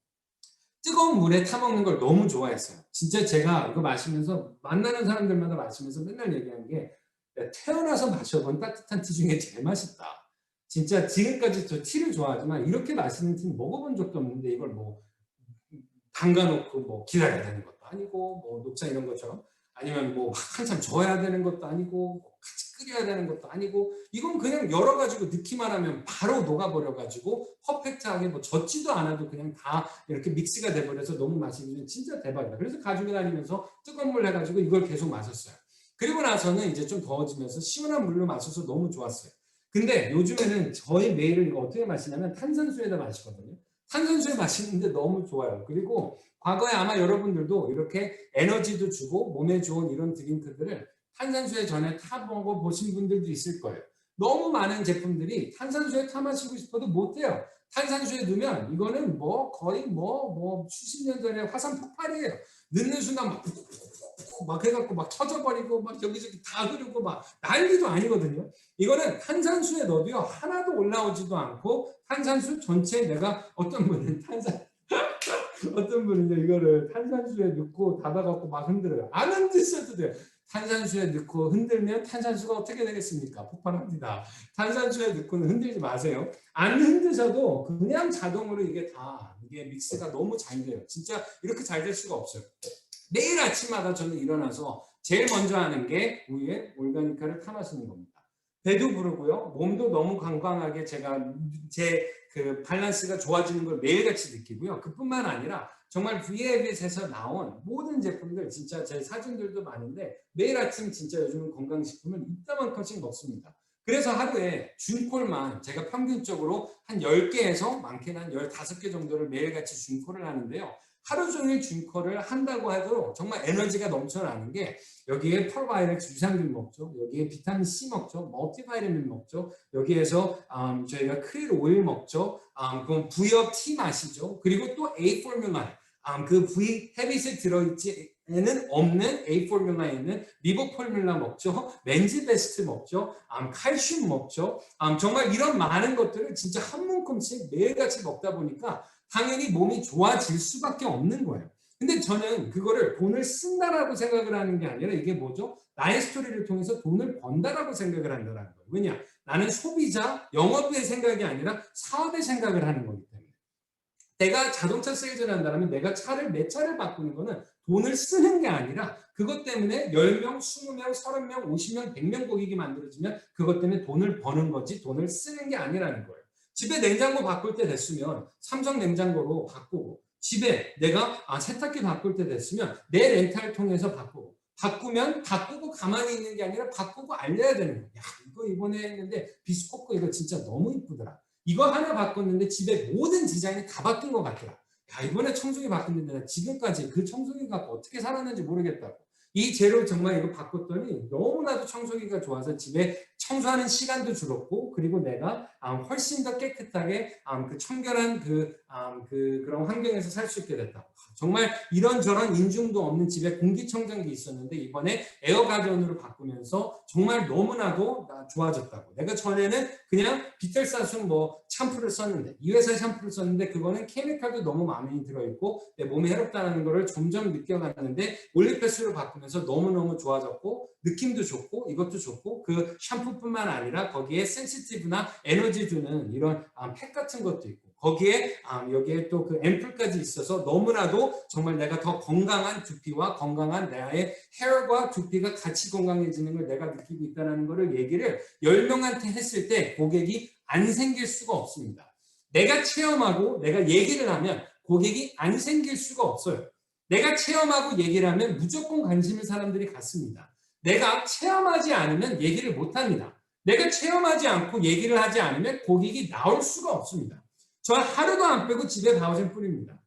뜨거운 물에 타먹는 걸 너무 좋아했어요. 진짜 제가 이거 마시면서 만나는 사람들마다 마시면서 맨날 얘기하는 게 태어나서 마셔본 따뜻한 티 중에 제일 맛있다. 진짜 지금까지 저 티를 좋아하지만 이렇게 맛있는 티는 먹어본 적도 없는데 이걸 뭐 담가놓고 뭐 기다려야 되는 것도 아니고 뭐 녹차 이런 것처럼 아니면 뭐 한참 저어야 되는 것도 아니고 뭐 같이 끓여야 되는 것도 아니고 이건 그냥 열어가지고 넣기만 하면 바로 녹아버려가지고 퍼펙트하게 뭐 젖지도 않아도 그냥 다 이렇게 믹스가 돼버려서 너무 맛있는 진짜 대박이다. 그래서 가지고 다니면서 뜨거운 물 해가지고 이걸 계속 마셨어요. 그리고 나서는 이제 좀 더워지면서 시원한 물로 마셔서 너무 좋았어요. 근데 요즘에는 저희 매일을 이거 어떻게 마시냐면 탄산수에다 마시거든요. 탄산수에 마시는데 너무 좋아요. 그리고 과거에 아마 여러분들도 이렇게 에너지도 주고 몸에 좋은 이런 드링크들을 탄산수에 전에 타 먹어 보신 분들도 있을 거예요. 너무 많은 제품들이 탄산수에 타 마시고 싶어도 못 돼요. 탄산수에 넣으면 이거는 뭐 거의 뭐 수십 년 전에 화산 폭발이에요. 넣는 순간 막 해갖고 막 터져버리고 막 여기저기 다 흐르고 막 난리도 아니거든요. 이거는 탄산수에 넣어도요 하나도 올라오지도 않고 탄산수 전체에 내가 어떤 분은 어떤 분은요 이거를 탄산수에 넣고 닫아갖고 막 흔들어요. 안 흔드셔도 돼요. 탄산수에 넣고 흔들면 탄산수가 어떻게 되겠습니까? 폭발합니다. 탄산수에 넣고는 흔들지 마세요. 안 흔드셔도 그냥 자동으로 이게 믹스가 너무 잘 돼요. 진짜 이렇게 잘 될 수가 없어요. 매일 아침마다 저는 일어나서 제일 먼저 하는 게 우유에 올가니카를 타 마시는 겁니다. 배도 부르고요. 몸도 너무 건강하게 제가 제 그 밸런스가 좋아지는 걸 매일같이 느끼고요. 그뿐만 아니라 정말 VF에서 나온 모든 제품들 진짜 제 사진들도 많은데 매일 아침 진짜 요즘은 건강식품을 이따만큼씩 먹습니다. 그래서 하루에 준콜만 제가 평균적으로 한 10개에서 많게는 한 15개 정도를 매일같이 준콜을 하는데요. 하루 종일 준콜을 한다고 해도 정말 에너지가 넘쳐나는 게 여기에 펄바이렉스 유산균 먹죠. 여기에 비타민 C 먹죠. 멀티바이타민 먹죠. 여기에서 저희가 크릴 오일 먹죠. 그럼 V업 티 마시죠. 그리고 또 A 포뮬라 그 V 헤빗에 들어있지는 없는 A 포뮬라에 있는 리버 포뮬라 먹죠. 맨즈 베스트 먹죠. 칼슘 먹죠. 정말 이런 많은 것들을 진짜 한 몸큼씩 매일같이 먹다 보니까 당연히 몸이 좋아질 수밖에 없는 거예요. 근데 저는 그거를 돈을 쓴다라고 생각을 하는 게 아니라 이게 뭐죠? 나의 스토리를 통해서 돈을 번다라고 생각을 한다는 거예요. 왜냐? 나는 소비자, 영업의 생각이 아니라 사업의 생각을 하는 거기 때문에. 내가 자동차 세일즈를 한다면 내가 내 차를 바꾸는 거는 돈을 쓰는 게 아니라 그것 때문에 10명, 20명, 30명, 50명, 100명 고객이 만들어지면 그것 때문에 돈을 버는 거지 돈을 쓰는 게 아니라는 거예요. 집에 냉장고 바꿀 때 됐으면 삼성 냉장고로 바꾸고 집에 내가 세탁기 바꿀 때 됐으면 내 렌탈 통해서 바꾸면 바꾸고 가만히 있는 게 아니라 바꾸고 알려야 되는 거야. 야, 이거 이번에 했는데 비스코코 이거 진짜 너무 이쁘더라. 이거 하나 바꿨는데 집에 모든 디자인이 다 바뀐 것 같더라. 야, 이번에 청소기 바꿨는데 나 지금까지 그 청소기 갖고 어떻게 살았는지 모르겠다고. 이 재료 정말 이거 바꿨더니 너무나도 청소기가 좋아서 집에 청소하는 시간도 줄었고 그리고 내가 훨씬 더 깨끗하게 그 청결한 그런 환경에서 살 수 있게 됐다. 정말 이런저런 인중도 없는 집에 공기청정기 있었는데 이번에 에어가전으로 바꾸면서 정말 너무나도 좋아졌다고. 내가 전에는 그냥 비틀사순 샴푸를 썼는데 이 회사의 샴푸를 썼는데 그거는 케미칼도 너무 많이 들어있고 내 몸에 해롭다는 거를 점점 느껴갔는데 올리패스로 바꾸면서 너무너무 좋아졌고 느낌도 좋고 이것도 좋고 그 샴푸뿐만 아니라 거기에 센시티브나 에너지 주는 이런 팩 같은 것도 있고 거기에 여기에 또 그 앰플까지 있어서 너무나도 정말 내가 더 건강한 두피와 건강한 나의 헤어과 두피가 같이 건강해지는 걸 내가 느끼고 있다는 거를 얘기를 10명한테 했을 때 고객이 안 생길 수가 없습니다. 내가 체험하고 내가 얘기를 하면 고객이 안 생길 수가 없어요. 내가 체험하고 얘기를 하면 무조건 관심을 사람들이 갖습니다. 내가 체험하지 않으면 얘기를 못합니다. 내가 체험하지 않고 얘기를 하지 않으면 고객이 나올 수가 없습니다. 저 하루도 안 빼고 집에 바우젠 뿌립니다.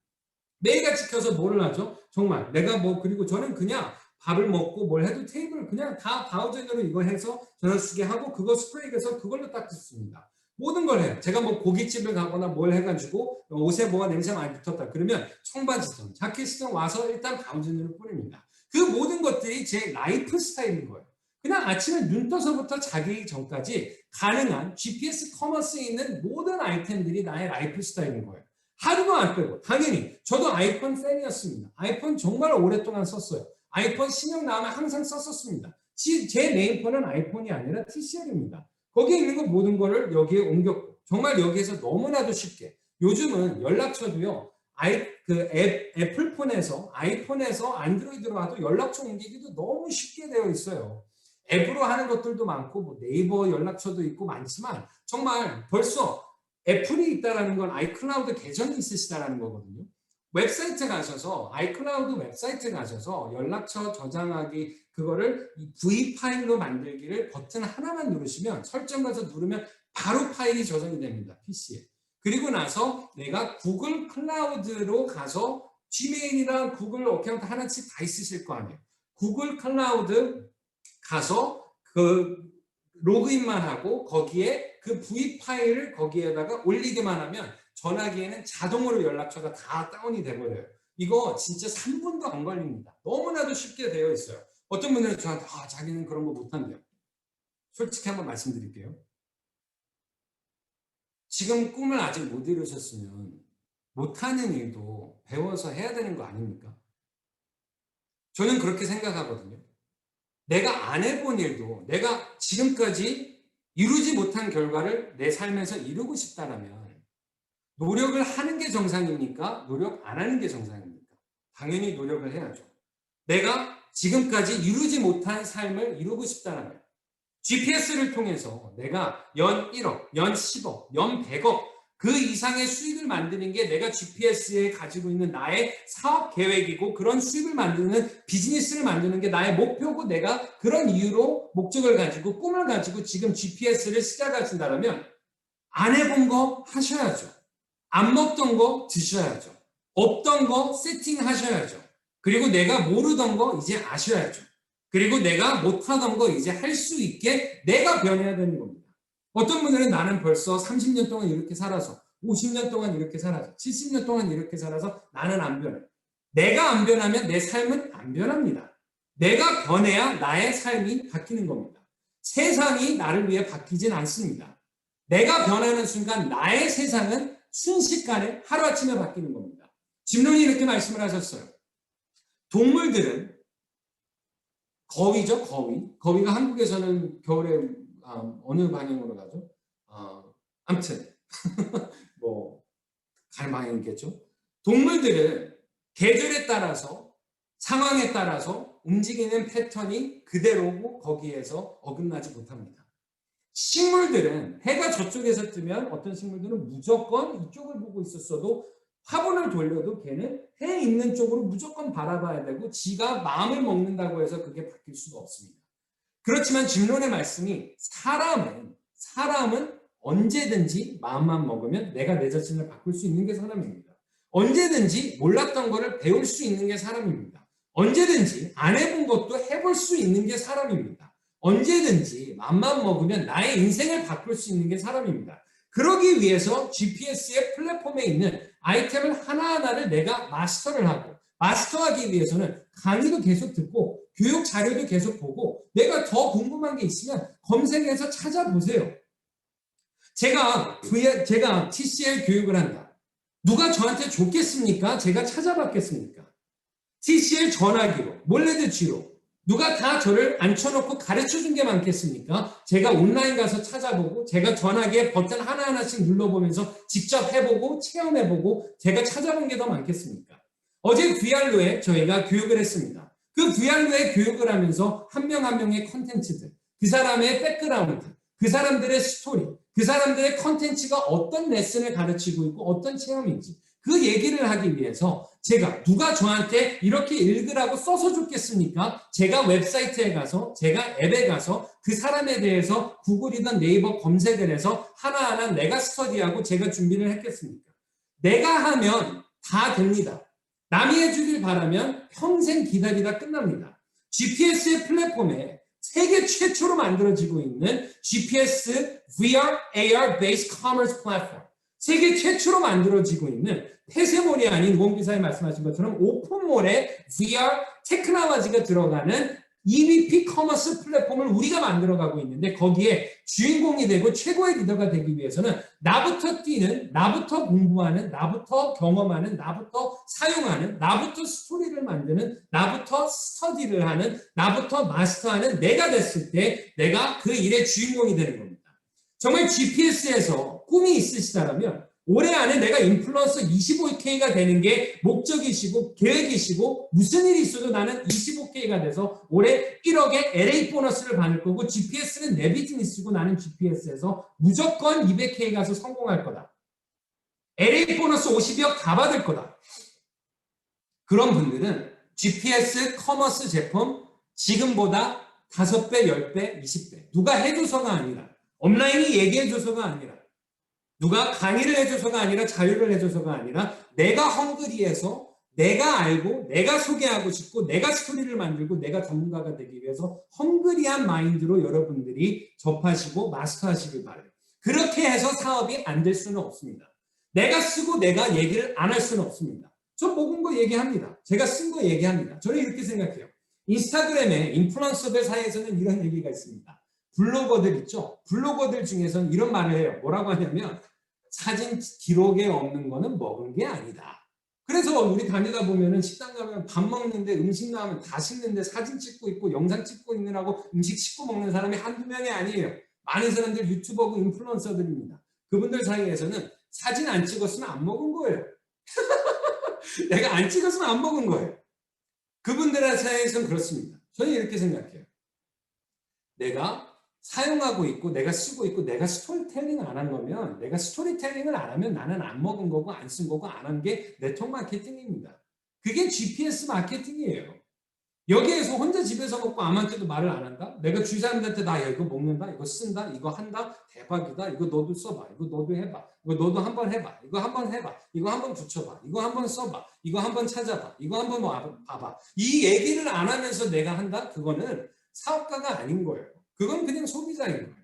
매일같이 켜서 뭐를 하죠? 정말 내가 그리고 저는 그냥 밥을 먹고 뭘 해도 테이블 그냥 다 바우젠으로 이거 해서 전원 쓰게 하고 그거 스프레이해서 그걸로 닦습니다. 모든 걸 해요. 제가 고깃집을 가거나 뭘 해가지고 옷에 뭐가 냄새 많이 붙었다. 그러면 청바지든 자켓이든 와서 일단 바우젠으로 뿌립니다. 그 모든 것들이 제 라이프 스타일인 거예요. 그냥 아침에 눈 떠서부터 자기 전까지 가능한 GPS 커머스에 있는 모든 아이템들이 나의 라이프 스타일인 거예요. 하루도 안 빼고 당연히 저도 아이폰 팬이었습니다. 아이폰 정말 오랫동안 썼어요. 아이폰 신형 나오면 항상 썼었습니다. 제 메인폰은 아이폰이 아니라 TCL입니다. 거기에 있는 거 모든 거를 여기에 옮겼고 정말 여기에서 너무나도 쉽게 요즘은 연락처도요. 애플폰에서 아이폰에서 안드로이드로 와도 연락처 옮기기도 너무 쉽게 되어 있어요. 앱으로 하는 것들도 많고 네이버 연락처도 있고 많지만 정말 벌써 애플이 있다는 건 아이클라우드 계정이 있으시다는 거거든요. 웹사이트 가셔서 아이클라우드 웹사이트 가셔서 연락처 저장하기 그거를 V 파일로 만들기를 버튼 하나만 누르시면 설정 가서 누르면 바로 파일이 저장이 됩니다. PC에. 그리고 나서 내가 구글 클라우드로 가서 지메일이랑 구글 어카운트 하나씩 다 있으실 거 아니에요. 구글 클라우드 가서 그 로그인만 하고 거기에 그 V 파일을 거기에다가 올리기만 하면 전화기에는 자동으로 연락처가 다 다운이 돼버려요. 이거 진짜 3분도 안 걸립니다. 너무나도 쉽게 되어 있어요. 어떤 분들은 저한테 자기는 그런 거 못한대요. 솔직히 한번 말씀드릴게요. 지금 꿈을 아직 못 이루셨으면 못하는 일도 배워서 해야 되는 거 아닙니까? 저는 그렇게 생각하거든요. 내가 안 해본 일도 내가 지금까지 이루지 못한 결과를 내 삶에서 이루고 싶다라면 노력을 하는 게 정상입니까? 노력 안 하는 게 정상입니까? 당연히 노력을 해야죠. 내가 지금까지 이루지 못한 삶을 이루고 싶다라면 GPS를 통해서 내가 연 1억, 연 10억, 연 100억 그 이상의 수익을 만드는 게 내가 GPS에 가지고 있는 나의 사업 계획이고 그런 수익을 만드는 비즈니스를 만드는 게 나의 목표고 내가 그런 이유로 목적을 가지고 꿈을 가지고 지금 GPS를 시작하신다면 안 해본 거 하셔야죠. 안 먹던 거 드셔야죠. 없던 거 세팅하셔야죠. 그리고 내가 모르던 거 이제 아셔야죠. 그리고 내가 못하던 거 이제 할 수 있게 내가 변해야 되는 겁니다. 어떤 분들은 나는 벌써 30년 동안 이렇게 살아서 50년 동안 이렇게 살아서 70년 동안 이렇게 살아서 나는 안 변해. 내가 안 변하면 내 삶은 안 변합니다. 내가 변해야 나의 삶이 바뀌는 겁니다. 세상이 나를 위해 바뀌진 않습니다. 내가 변하는 순간 나의 세상은 순식간에 하루아침에 바뀌는 겁니다. 짐론이 이렇게 말씀을 하셨어요. 동물들은 거위죠, 거위. 거위가 한국에서는 겨울에 어느 방향으로 가죠? 아무튼 뭐 가는 방향이겠죠. 동물들은 계절에 따라서 상황에 따라서 움직이는 패턴이 그대로고 거기에서 어긋나지 못합니다. 식물들은 해가 저쪽에서 뜨면 어떤 식물들은 무조건 이쪽을 보고 있었어도 화분을 돌려도 걔는 해 있는 쪽으로 무조건 바라봐야 되고 지가 마음을 먹는다고 해서 그게 바뀔 수가 없습니다. 그렇지만 짐론의 말씀이 사람은 언제든지 마음만 먹으면 내가 내 자신을 바꿀 수 있는 게 사람입니다. 언제든지 몰랐던 거를 배울 수 있는 게 사람입니다. 언제든지 안 해본 것도 해볼 수 있는 게 사람입니다. 언제든지 마음만 먹으면 나의 인생을 바꿀 수 있는 게 사람입니다. 그러기 위해서 GPS의 플랫폼에 있는 아이템을 하나하나를 내가 마스터를 하고 마스터하기 위해서는 강의도 계속 듣고 교육 자료도 계속 보고 내가 더 궁금한 게 있으면 검색해서 찾아보세요. 제가 TCL 교육을 한다. 누가 저한테 줬겠습니까? 제가 찾아봤겠습니까? TCL 전화기로 몰래대치로 누가 다 저를 앉혀놓고 가르쳐준 게 많겠습니까? 제가 온라인 가서 찾아보고 제가 전화기에 버튼 하나하나씩 눌러보면서 직접 해보고 체험해보고 제가 찾아본 게 더 많겠습니까? 어제 VR로에 저희가 교육을 했습니다. 그 VR로에 교육을 하면서 한 명 한 명의 컨텐츠들, 그 사람의 백그라운드, 그 사람들의 스토리, 그 사람들의 컨텐츠가 어떤 레슨을 가르치고 있고 어떤 체험인지 그 얘기를 하기 위해서 제가 누가 저한테 이렇게 읽으라고 써서 줬겠습니까? 제가 웹사이트에 가서 제가 앱에 가서 그 사람에 대해서 구글이든 네이버 검색을 해서 하나하나 내가 스터디하고 제가 준비를 했겠습니까? 내가 하면 다 됩니다. 남이 해주길 바라면 평생 기다리다 끝납니다. GPS의 플랫폼에 세계 최초로 만들어지고 있는 GPS VR, AR-based commerce platform. 세계 최초로 만들어지고 있는 폐쇄몰이 아닌 우홍기사에 말씀하신 것처럼 오픈몰에 VR 테크놀로지가 들어가는 EVP 커머스 플랫폼을 우리가 만들어가고 있는데 거기에 주인공이 되고 최고의 리더가 되기 위해서는 나부터 뛰는, 나부터 공부하는, 나부터 경험하는, 나부터 사용하는, 나부터 스토리를 만드는, 나부터 스터디를 하는, 나부터 마스터하는 내가 됐을 때 내가 그 일의 주인공이 되는 겁니다. 정말 GPS에서 꿈이 있으시다면 올해 안에 내가 인플루언서 25K가 되는 게 목적이시고 계획이시고 무슨 일이 있어도 나는 25K가 돼서 올해 1억의 LA 보너스를 받을 거고 GPS는 내 비즈니스고 나는 GPS에서 무조건 200K 가서 성공할 거다. LA 보너스 50억 다 받을 거다. 그런 분들은 GPS 커머스 제품 지금보다 5배, 10배, 20배 누가 해줘서가 아니라 온라인이 얘기해줘서가 아니라 누가 강의를 해줘서가 아니라 자유를 해줘서가 아니라 내가 헝그리에서 내가 알고 내가 소개하고 싶고 내가 스토리를 만들고 내가 전문가가 되기 위해서 헝그리한 마인드로 여러분들이 접하시고 마스터하시길 바라요. 그렇게 해서 사업이 안 될 수는 없습니다. 내가 쓰고 내가 얘기를 안 할 수는 없습니다. 저 먹은 거 얘기합니다. 제가 쓴 거 얘기합니다. 저는 이렇게 생각해요. 인스타그램에 인플루언서들 사이에서는 이런 얘기가 있습니다. 블로거들 있죠? 블로거들 중에서는 이런 말을 해요. 뭐라고 하냐면 사진 기록에 없는 거는 먹은 게 아니다. 그래서 우리 다니다 보면은 식당 가면 밥 먹는데 음식 나오면 다 식는데 사진 찍고 있고 영상 찍고 있느라고 음식 씻고 먹는 사람이 한두 명이 아니에요. 많은 사람들 유튜버고 인플루언서들입니다. 그분들 사이에서는 사진 안 찍었으면 안 먹은 거예요. 내가 안 찍었으면 안 먹은 거예요. 그분들 사이에서는 그렇습니다. 저는 이렇게 생각해요. 내가 사용하고 있고 내가 쓰고 있고 내가 스토리텔링을 안 한 거면 내가 스토리텔링을 안 하면 나는 안 먹은 거고 안 쓴 거고 안 한 게 네트워크 마케팅입니다. 그게 GPS 마케팅이에요. 여기에서 혼자 집에서 먹고 아무한테도 말을 안 한다? 내가 주위 사람들한테 나 이거 먹는다, 이거 쓴다, 이거 한다, 대박이다, 이거 너도 써봐, 이거 너도 해봐, 이거 너도 한번 해봐, 이거 한번 해봐, 이거 한번 붙여봐, 이거 한번 써봐, 이거 한번 찾아봐, 이거 한번 봐봐. 이 얘기를 안 하면서 내가 한다? 그거는 사업가가 아닌 거예요. 그건 그냥 소비자인 거예요.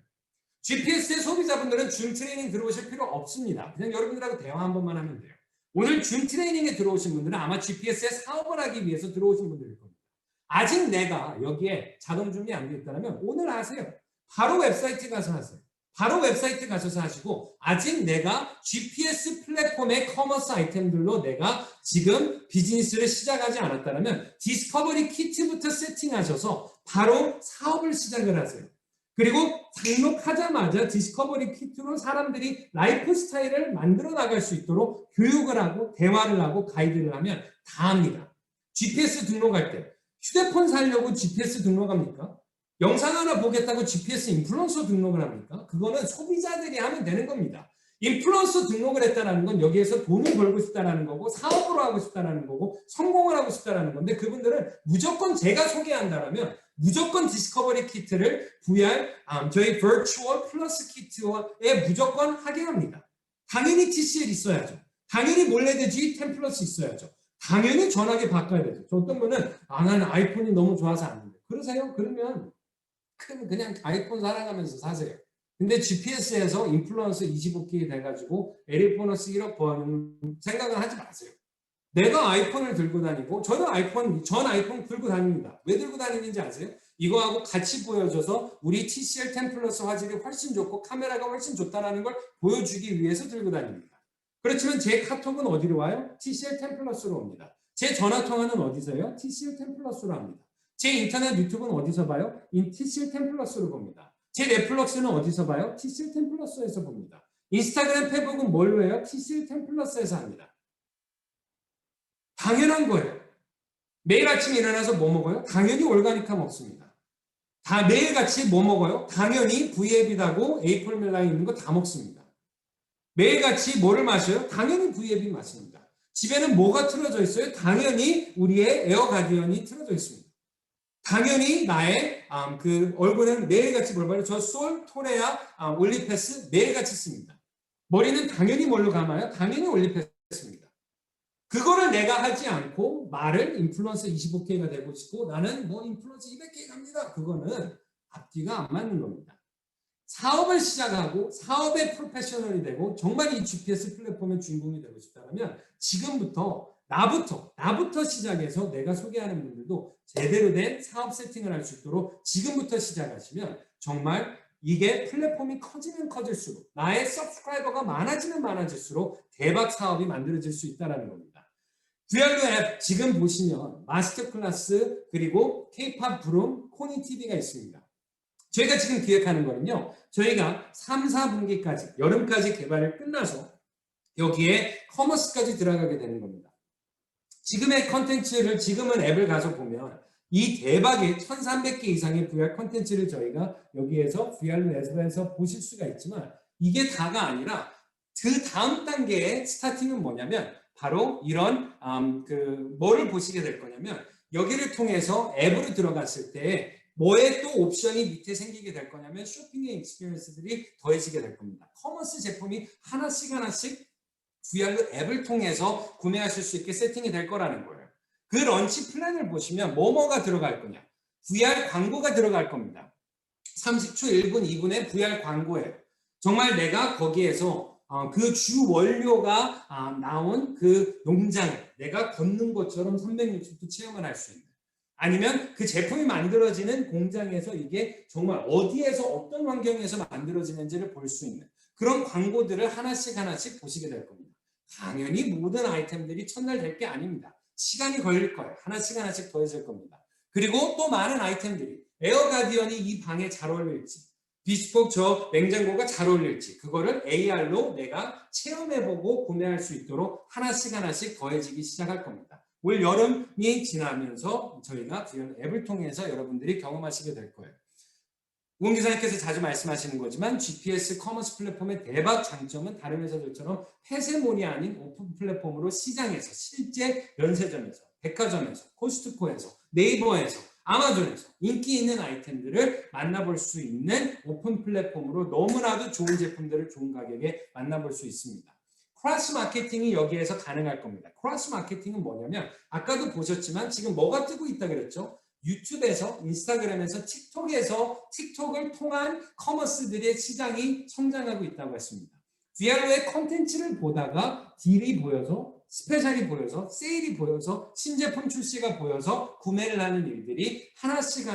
GPS의 소비자분들은 줌 트레이닝 들어오실 필요 없습니다. 그냥 여러분들하고 대화 한 번만 하면 돼요. 오늘 줌 트레이닝에 들어오신 분들은 아마 GPS의 사업을 하기 위해서 들어오신 분들일 겁니다. 아직 내가 여기에 자동 준비 안 돼 있다면 오늘 하세요. 바로 웹사이트 가서 하세요. 바로 웹사이트 가셔서 하시고 아직 내가 GPS 플랫폼의 커머스 아이템들로 내가 지금 비즈니스를 시작하지 않았다면 디스커버리 키트부터 세팅하셔서 바로 사업을 시작을 하세요. 그리고 등록하자마자 디스커버리 키트로 사람들이 라이프 스타일을 만들어 나갈 수 있도록 교육을 하고 대화를 하고 가이드를 하면 다 합니다. GPS 등록할 때 휴대폰 사려고 GPS 등록합니까? 영상 하나 보겠다고 GPS 인플루언서 등록을 합니까? 그거는 소비자들이 하면 되는 겁니다. 인플루언서 등록을 했다는 건 여기에서 돈을 벌고 싶다는 거고 사업으로 하고 싶다는 거고 성공을 하고 싶다는 건데 그분들은 무조건 제가 소개한다면 무조건 디스커버리 키트를 VR, 저희 버추얼 플러스 키트에 무조건 하게 합니다. 당연히 TCL 있어야죠. 당연히 몰래대지 10 플러스 있어야죠. 당연히 전화기 바꿔야 되죠. 저 어떤 분은 나는 아이폰이 너무 좋아서 안 된대. 그러세요? 그러면 그냥 아이폰 살아가면서 사세요. 근데 GPS에서 인플루언서 25기 돼가지고 에리 보너스 1억 버는 생각을 하지 마세요. 내가 아이폰을 들고 다니고 전 아이폰 들고 다닙니다. 왜 들고 다니는지 아세요? 이거하고 같이 보여줘서 우리 TCL 10 플러스 화질이 훨씬 좋고 카메라가 훨씬 좋다는 걸 보여주기 위해서 들고 다닙니다. 그렇지만 제 카톡은 어디로 와요? TCL 10 플러스로 옵니다. 제 전화통화는 어디서요? TCL 10 플러스로 합니다. 제 인터넷 유튜브는 어디서 봐요? TCL 10 플러스로 봅니다. 제 넷플릭스는 어디서 봐요? TCL 10 플러스에서 봅니다. 인스타그램, 페북은 뭘로 해요? TCL 10 플러스에서 합니다. 당연한 거예요. 매일 아침 일어나서 뭐 먹어요? 당연히 올가니카 먹습니다. 다 매일같이 뭐 먹어요? 당연히 V앱이라고 에이폴밀라에 있는 거 다 먹습니다. 매일같이 뭐를 마셔요? 당연히 V앱이 마십니다. 집에는 뭐가 틀어져 있어요? 당연히 우리의 에어 가디언이 틀어져 있습니다. 당연히 나의 그 얼굴은 매일같이 뭘 바르죠? 저 솔, 토레아, 올리패스 매일같이 씁니다. 머리는 당연히 뭘로 감아요? 당연히 올리패스입니다. 그거를 내가 하지 않고 말을 인플루언서 25K가 되고 싶고 나는 뭐 인플루언서 200K 갑니다. 그거는 앞뒤가 안 맞는 겁니다. 사업을 시작하고 사업의 프로페셔널이 되고 정말 이 GPS 플랫폼의 주인공이 되고 싶다면 지금부터 나부터 시작해서 내가 소개하는 분들도 제대로 된 사업 세팅을 할 수 있도록 지금부터 시작하시면 정말 이게 플랫폼이 커지면 커질수록 나의 서브스크라이버가 많아지면 많아질수록 대박 사업이 만들어질 수 있다는 겁니다. VR로 앱 지금 보시면 마스터 클래스 그리고 K-팝 브룸 코니TV가 있습니다. 저희가 지금 기획하는 거는요. 저희가 3, 4분기까지 여름까지 개발을 끝나서 여기에 커머스까지 들어가게 되는 겁니다. 지금의 컨텐츠를 지금은 앱을 가서 보면 이 대박의 1300개 이상의 VR 컨텐츠를 저희가 여기에서 VR 앱에서 보실 수가 있지만 이게 다가 아니라 그 다음 단계의 스타팅은 뭐냐면 바로 이런 뭐를 보시게 될 거냐면 여기를 통해서 앱으로 들어갔을 때 뭐에 또 옵션이 밑에 생기게 될 거냐면 쇼핑의 익스피리언스들이 더해지게 될 겁니다. 커머스 제품이 하나씩 VR로 앱을 통해서 구매하실 수 있게 세팅이 될 거라는 거예요. 그 런치 플랜을 보시면 뭐가 들어갈 거냐. VR 광고가 들어갈 겁니다. 30초, 1분, 2분의 VR 광고예요. 정말 내가 거기에서 그 주 원료가 나온 그 농장에 내가 걷는 것처럼 360도 체험을 할 수 있는, 아니면 그 제품이 만들어지는 공장에서 이게 정말 어디에서 어떤 환경에서 만들어지는지를 볼 수 있는 그런 광고들을 하나씩 보시게 될 겁니다. 당연히 모든 아이템들이 첫날 될 게 아닙니다. 시간이 걸릴 거예요. 하나씩 더해질 겁니다. 그리고 또 많은 아이템들이 에어가디언이 이 방에 잘 어울릴지, 비스폭 저 냉장고가 잘 어울릴지, 그거를 AR로 내가 체험해보고 구매할 수 있도록 하나씩 더해지기 시작할 겁니다. 올 여름이 지나면서 저희가 VR 앱을 통해서 여러분들이 경험하시게 될 거예요. 우은 기사님께서 자주 말씀하시는 거지만 GPS 커머스 플랫폼의 대박 장점은 다른 회사들처럼 폐쇄몰이 아닌 오픈 플랫폼으로 시장에서, 실제 면세점에서, 백화점에서, 코스트코에서, 네이버에서, 아마존에서 인기 있는 아이템들을 만나볼 수 있는 오픈 플랫폼으로 너무나도 좋은 제품들을 좋은 가격에 만나볼 수 있습니다. 크로스 마케팅이 여기에서 가능할 겁니다. 크로스 마케팅은 뭐냐면 아까도 보셨지만 지금 뭐가 뜨고 있다 그랬죠? 유튜브에서, 인스타그램에서, 틱톡을 통한 커머스들의 시장이 성장하고 있다고 했습니다. VR로의 컨텐츠를 보다가 딜이 보여서, 스페셜이 보여서, 세일이 보여서, 신제품 출시가 보여서 구매를 하는 일들이 하나씩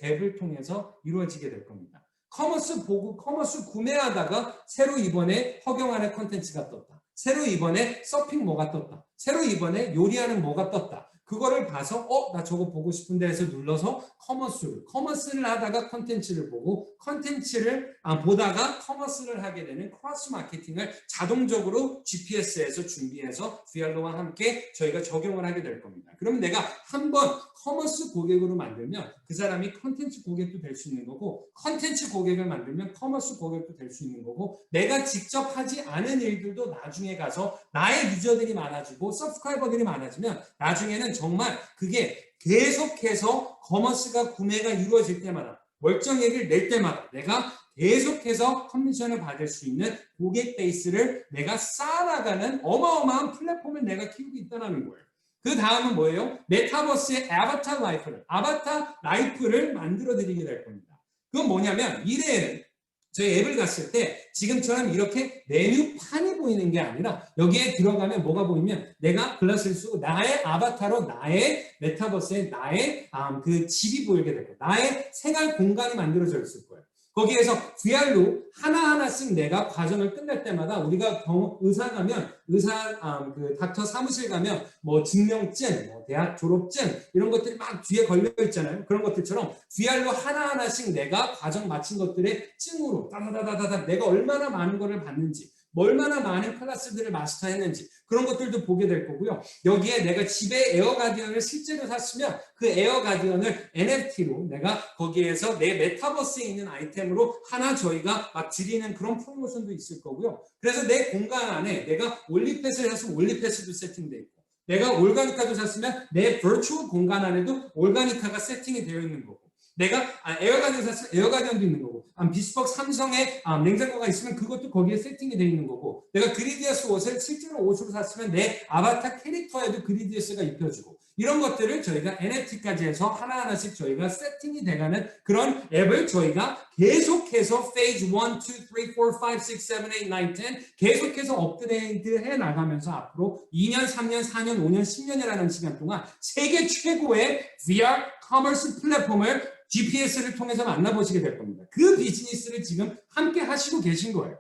앱을 통해서 이루어지게 될 겁니다. 커머스 보고 커머스 구매하다가 새로 이번에 허경환의 컨텐츠가 떴다. 새로 이번에 서핑 뭐가 떴다. 새로 이번에 요리하는 뭐가 떴다. 그거를 봐서 나 저거 보고 싶은데 해서 눌러서 커머스를 하다가 컨텐츠를 보고, 컨텐츠를 보다가 커머스를 하게 되는 크로스 마케팅을 자동적으로 GPS에서 준비해서 VR로와 함께 저희가 적용을 하게 될 겁니다. 그러면 내가 한번 커머스 고객으로 만들면 그 사람이 컨텐츠 고객도 될 수 있는 거고, 컨텐츠 고객을 만들면 커머스 고객도 될 수 있는 거고, 내가 직접 하지 않은 일들도 나중에 가서 나의 유저들이 많아지고 서브스크라이버들이 많아지면 나중에는 정말 그게 계속해서 커머스가 구매가 이루어질 때마다, 멀쩡하게 낼 때마다 내가 계속해서 커미션을 받을 수 있는 고객 베이스를 내가 쌓아나가는 어마어마한 플랫폼을 내가 키우고 있다는 거예요. 그 다음은 뭐예요? 메타버스의 아바타 라이프를 만들어 드리게 될 겁니다. 그건 뭐냐면 미래에는 저희 앱을 갔을 때 지금처럼 이렇게 메뉴판이 보이는 게 아니라 여기에 들어가면 뭐가 보이면 내가 글라스를 쓰고 나의 아바타로 나의 메타버스에 나의 그 집이 보이게 될 거예요. 나의 생활 공간이 만들어져 있을 거예요. 거기에서 VR로 하나씩 내가 과정을 끝낼 때마다 우리가 의사 가면 그 닥터 사무실 가면 뭐 증명증, 뭐 대학 졸업증 이런 것들이 막 뒤에 걸려 있잖아요. 그런 것들처럼 VR로 하나씩 내가 과정 마친 것들의 증으로 따다다다다 내가 얼마나 많은 거를 봤는지, 얼마나 많은 클래스들을 마스터했는지 그런 것들도 보게 될 거고요. 여기에 내가 집에 에어가디언을 실제로 샀으면 그 에어가디언을 NFT로 내가 거기에서 내 메타버스에 있는 아이템으로 하나 저희가 막 드리는 그런 프로모션도 있을 거고요. 그래서 내 공간 안에 내가 올리패스를 샀으면 올리패스도 세팅되어 있고, 내가 올가니카도 샀으면 내 버추얼 공간 안에도 올가니카가 세팅이 되어 있는 거고, 내가 에어가디언 샀으면 에어가디언도 있는 거고, 비스폭 삼성의 냉장고가 있으면 그것도 거기에 세팅이 되어 있는 거고, 내가 그리디어스 옷을 실제로 옷으로 샀으면 내 아바타 캐릭터에도 그리디어스가 입혀지고, 이런 것들을 저희가 NFT까지 해서 하나씩 저희가 세팅이 돼가는 그런 앱을 저희가 계속해서 페이즈 1, 2, 3, 4, 5, 6, 7, 8, 9, 10 계속해서 업그레이드 해 나가면서 앞으로 2년, 3년, 4년, 5년, 10년이라는 시간 동안 세계 최고의 VR 커머스 플랫폼을 GPS를 통해서 만나보시게 될 겁니다. 그 비즈니스를 지금 함께 하시고 계신 거예요.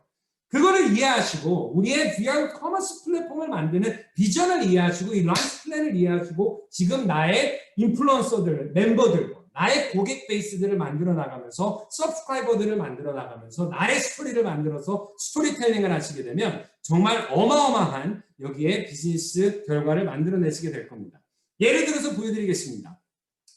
그거를 이해하시고 우리의 VR 커머스 플랫폼을 만드는 비전을 이해하시고 이 라이프 플랜을 이해하시고 지금 나의 인플루언서들, 멤버들, 나의 고객 베이스들을 만들어 나가면서 서브스크라이버들을 만들어 나가면서 나의 스토리를 만들어서 스토리텔링을 하시게 되면 정말 어마어마한 여기에 비즈니스 결과를 만들어내시게 될 겁니다. 예를 들어서 보여드리겠습니다.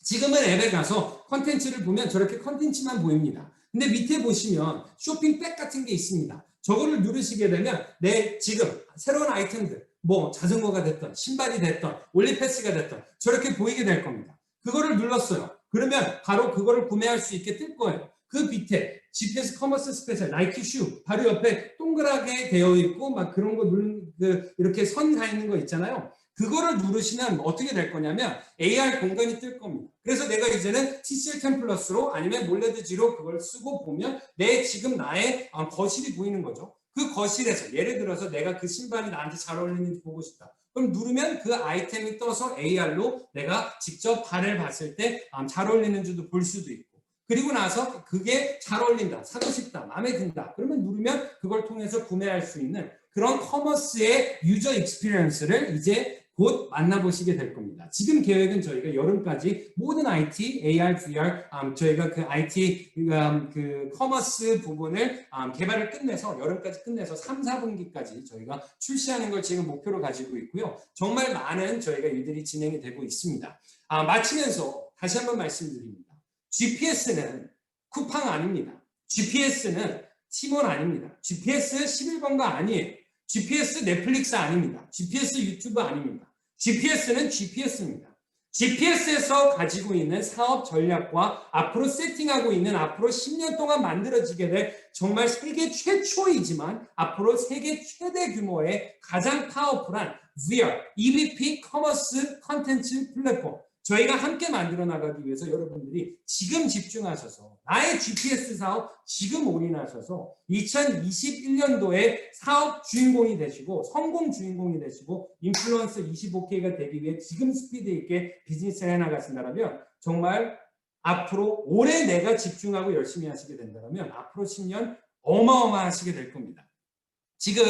지금은 앱에 가서 컨텐츠를 보면 저렇게 컨텐츠만 보입니다. 근데 밑에 보시면 쇼핑백 같은 게 있습니다. 저거를 누르시게 되면 내 지금 새로운 아이템들, 뭐 자전거가 됐던, 신발이 됐던, 올리패스가 됐던 저렇게 보이게 될 겁니다. 그거를 눌렀어요. 그러면 바로 그거를 구매할 수 있게 뜰 거예요. 그 밑에 GPS 커머스 스페셜 나이키 슈 바로 옆에 동그랗게 되어 있고 막 그런 거 누른 이렇게 선 가 있는 거 있잖아요. 그거를 누르시면 어떻게 될 거냐면 AR 공간이 뜰 겁니다. 그래서 내가 이제는 TCL 10 플러스로 아니면 몰레드지로 그걸 쓰고 보면 내 지금 나의 거실이 보이는 거죠. 그 거실에서 예를 들어서 내가 그 신발이 나한테 잘 어울리는지 보고 싶다. 그럼 누르면 그 아이템이 떠서 AR로 내가 직접 발을 봤을 때 잘 어울리는지도 볼 수도 있고, 그리고 나서 그게 잘 어울린다, 사고 싶다, 마음에 든다, 그러면 누르면 그걸 통해서 구매할 수 있는 그런 커머스의 유저 익스피리언스를 이제 곧 만나보시게 될 겁니다. 지금 계획은 저희가 여름까지 모든 IT, AR, VR, 저희가 그 IT 그 커머스 부분을 개발을 끝내서 여름까지 끝내서 3, 4분기까지 저희가 출시하는 걸 지금 목표로 가지고 있고요. 정말 많은 저희가 일들이 진행이 되고 있습니다. 마치면서 다시 한번 말씀드립니다. GPS는 쿠팡 아닙니다. GPS는 티몬 아닙니다. GPS 11번가 아니에요. GPS 넷플릭스 아닙니다. GPS 유튜브 아닙니다. GPS는 GPS입니다. GPS에서 가지고 있는 사업 전략과 앞으로 세팅하고 있는 앞으로 10년 동안 만들어지게 될 정말 세계 최초이지만 앞으로 세계 최대 규모의 가장 파워풀한 VR, EVP 커머스 컨텐츠 플랫폼, 저희가 함께 만들어 나가기 위해서 여러분들이 지금 집중하셔서 나의 GPS 사업 지금 올인하셔서 2021년도에 사업 주인공이 되시고 성공 주인공이 되시고 인플루언서 25K가 되기 위해 지금 스피드 있게 비즈니스를 해나가신다면 정말 앞으로 올해 내가 집중하고 열심히 하시게 된다면 앞으로 10년 어마어마하시게 될 겁니다. 지금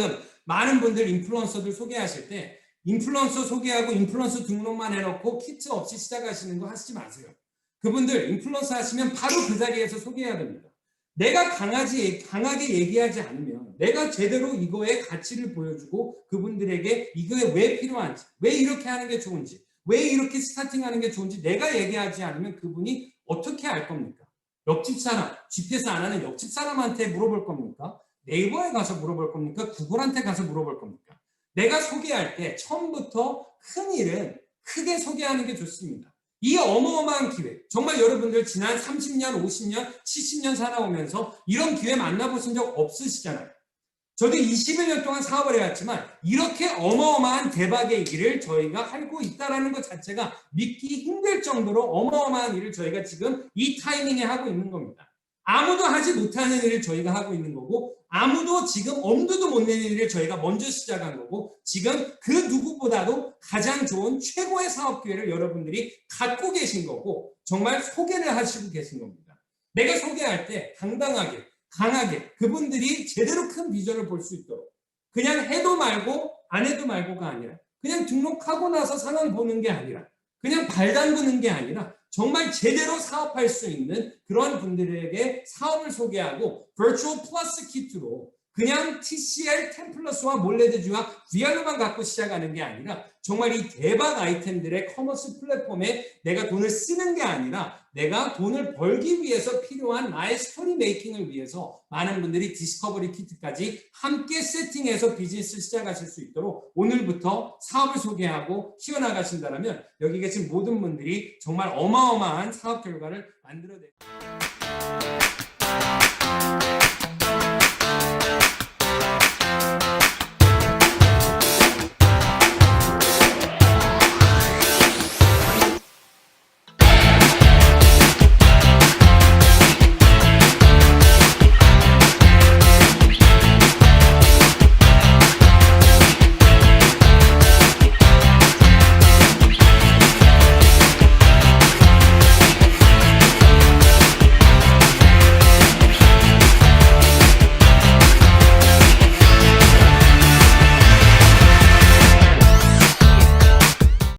많은 분들 인플루언서들 소개하실 때 인플루언서 소개하고 인플루언서 등록만 해놓고 키트 없이 시작하시는 거 하시지 마세요. 그분들 인플루언서 하시면 바로 그 자리에서 소개해야 됩니다. 내가 강하게 얘기하지 않으면 내가 제대로 이거의 가치를 보여주고 그분들에게 이거에 왜 필요한지, 왜 이렇게 하는 게 좋은지, 왜 이렇게 스타팅하는 게 좋은지 내가 얘기하지 않으면 그분이 어떻게 알 겁니까? 옆집 사람, GPS 안 하는 옆집 사람한테 물어볼 겁니까? 네이버에 가서 물어볼 겁니까? 구글한테 가서 물어볼 겁니까? 내가 소개할 때 처음부터 큰 일은 크게 소개하는 게 좋습니다. 이 어마어마한 기회, 정말 여러분들 지난 30년, 50년, 70년 살아오면서 이런 기회 만나보신 적 없으시잖아요. 저도 21년 동안 사업을 해왔지만 이렇게 어마어마한 대박의 일을 저희가 하고 있다는 것 자체가 믿기 힘들 정도로 어마어마한 일을 저희가 지금 이 타이밍에 하고 있는 겁니다. 아무도 하지 못하는 일을 저희가 하고 있는 거고 아무도 지금 엄두도 못 내는 일을 저희가 먼저 시작한 거고 지금 그 누구보다도 가장 좋은 최고의 사업 기회를 여러분들이 갖고 계신 거고 정말 소개를 하시고 계신 겁니다. 내가 소개할 때 당당하게 강하게 그분들이 제대로 큰 비전을 볼 수 있도록 그냥 해도 말고 안 해도 말고가 아니라 그냥 등록하고 나서 상황 보는 게 아니라 그냥 발 담그는 게 아니라 정말 제대로 사업할 수 있는 그런 분들에게 사업을 소개하고 Virtual Plus 키트로 그냥 TCL 10 플러스와 몰레드지와 VR로만 갖고 시작하는 게 아니라 정말 이 대박 아이템들의 커머스 플랫폼에 내가 돈을 쓰는 게 아니라 내가 돈을 벌기 위해서 필요한 나의 스토리 메이킹을 위해서 많은 분들이 디스커버리 키트까지 함께 세팅해서 비즈니스 시작하실 수 있도록 오늘부터 사업을 소개하고 키워나가신다면 여기 계신 모든 분들이 정말 어마어마한 사업 결과를 만들어낼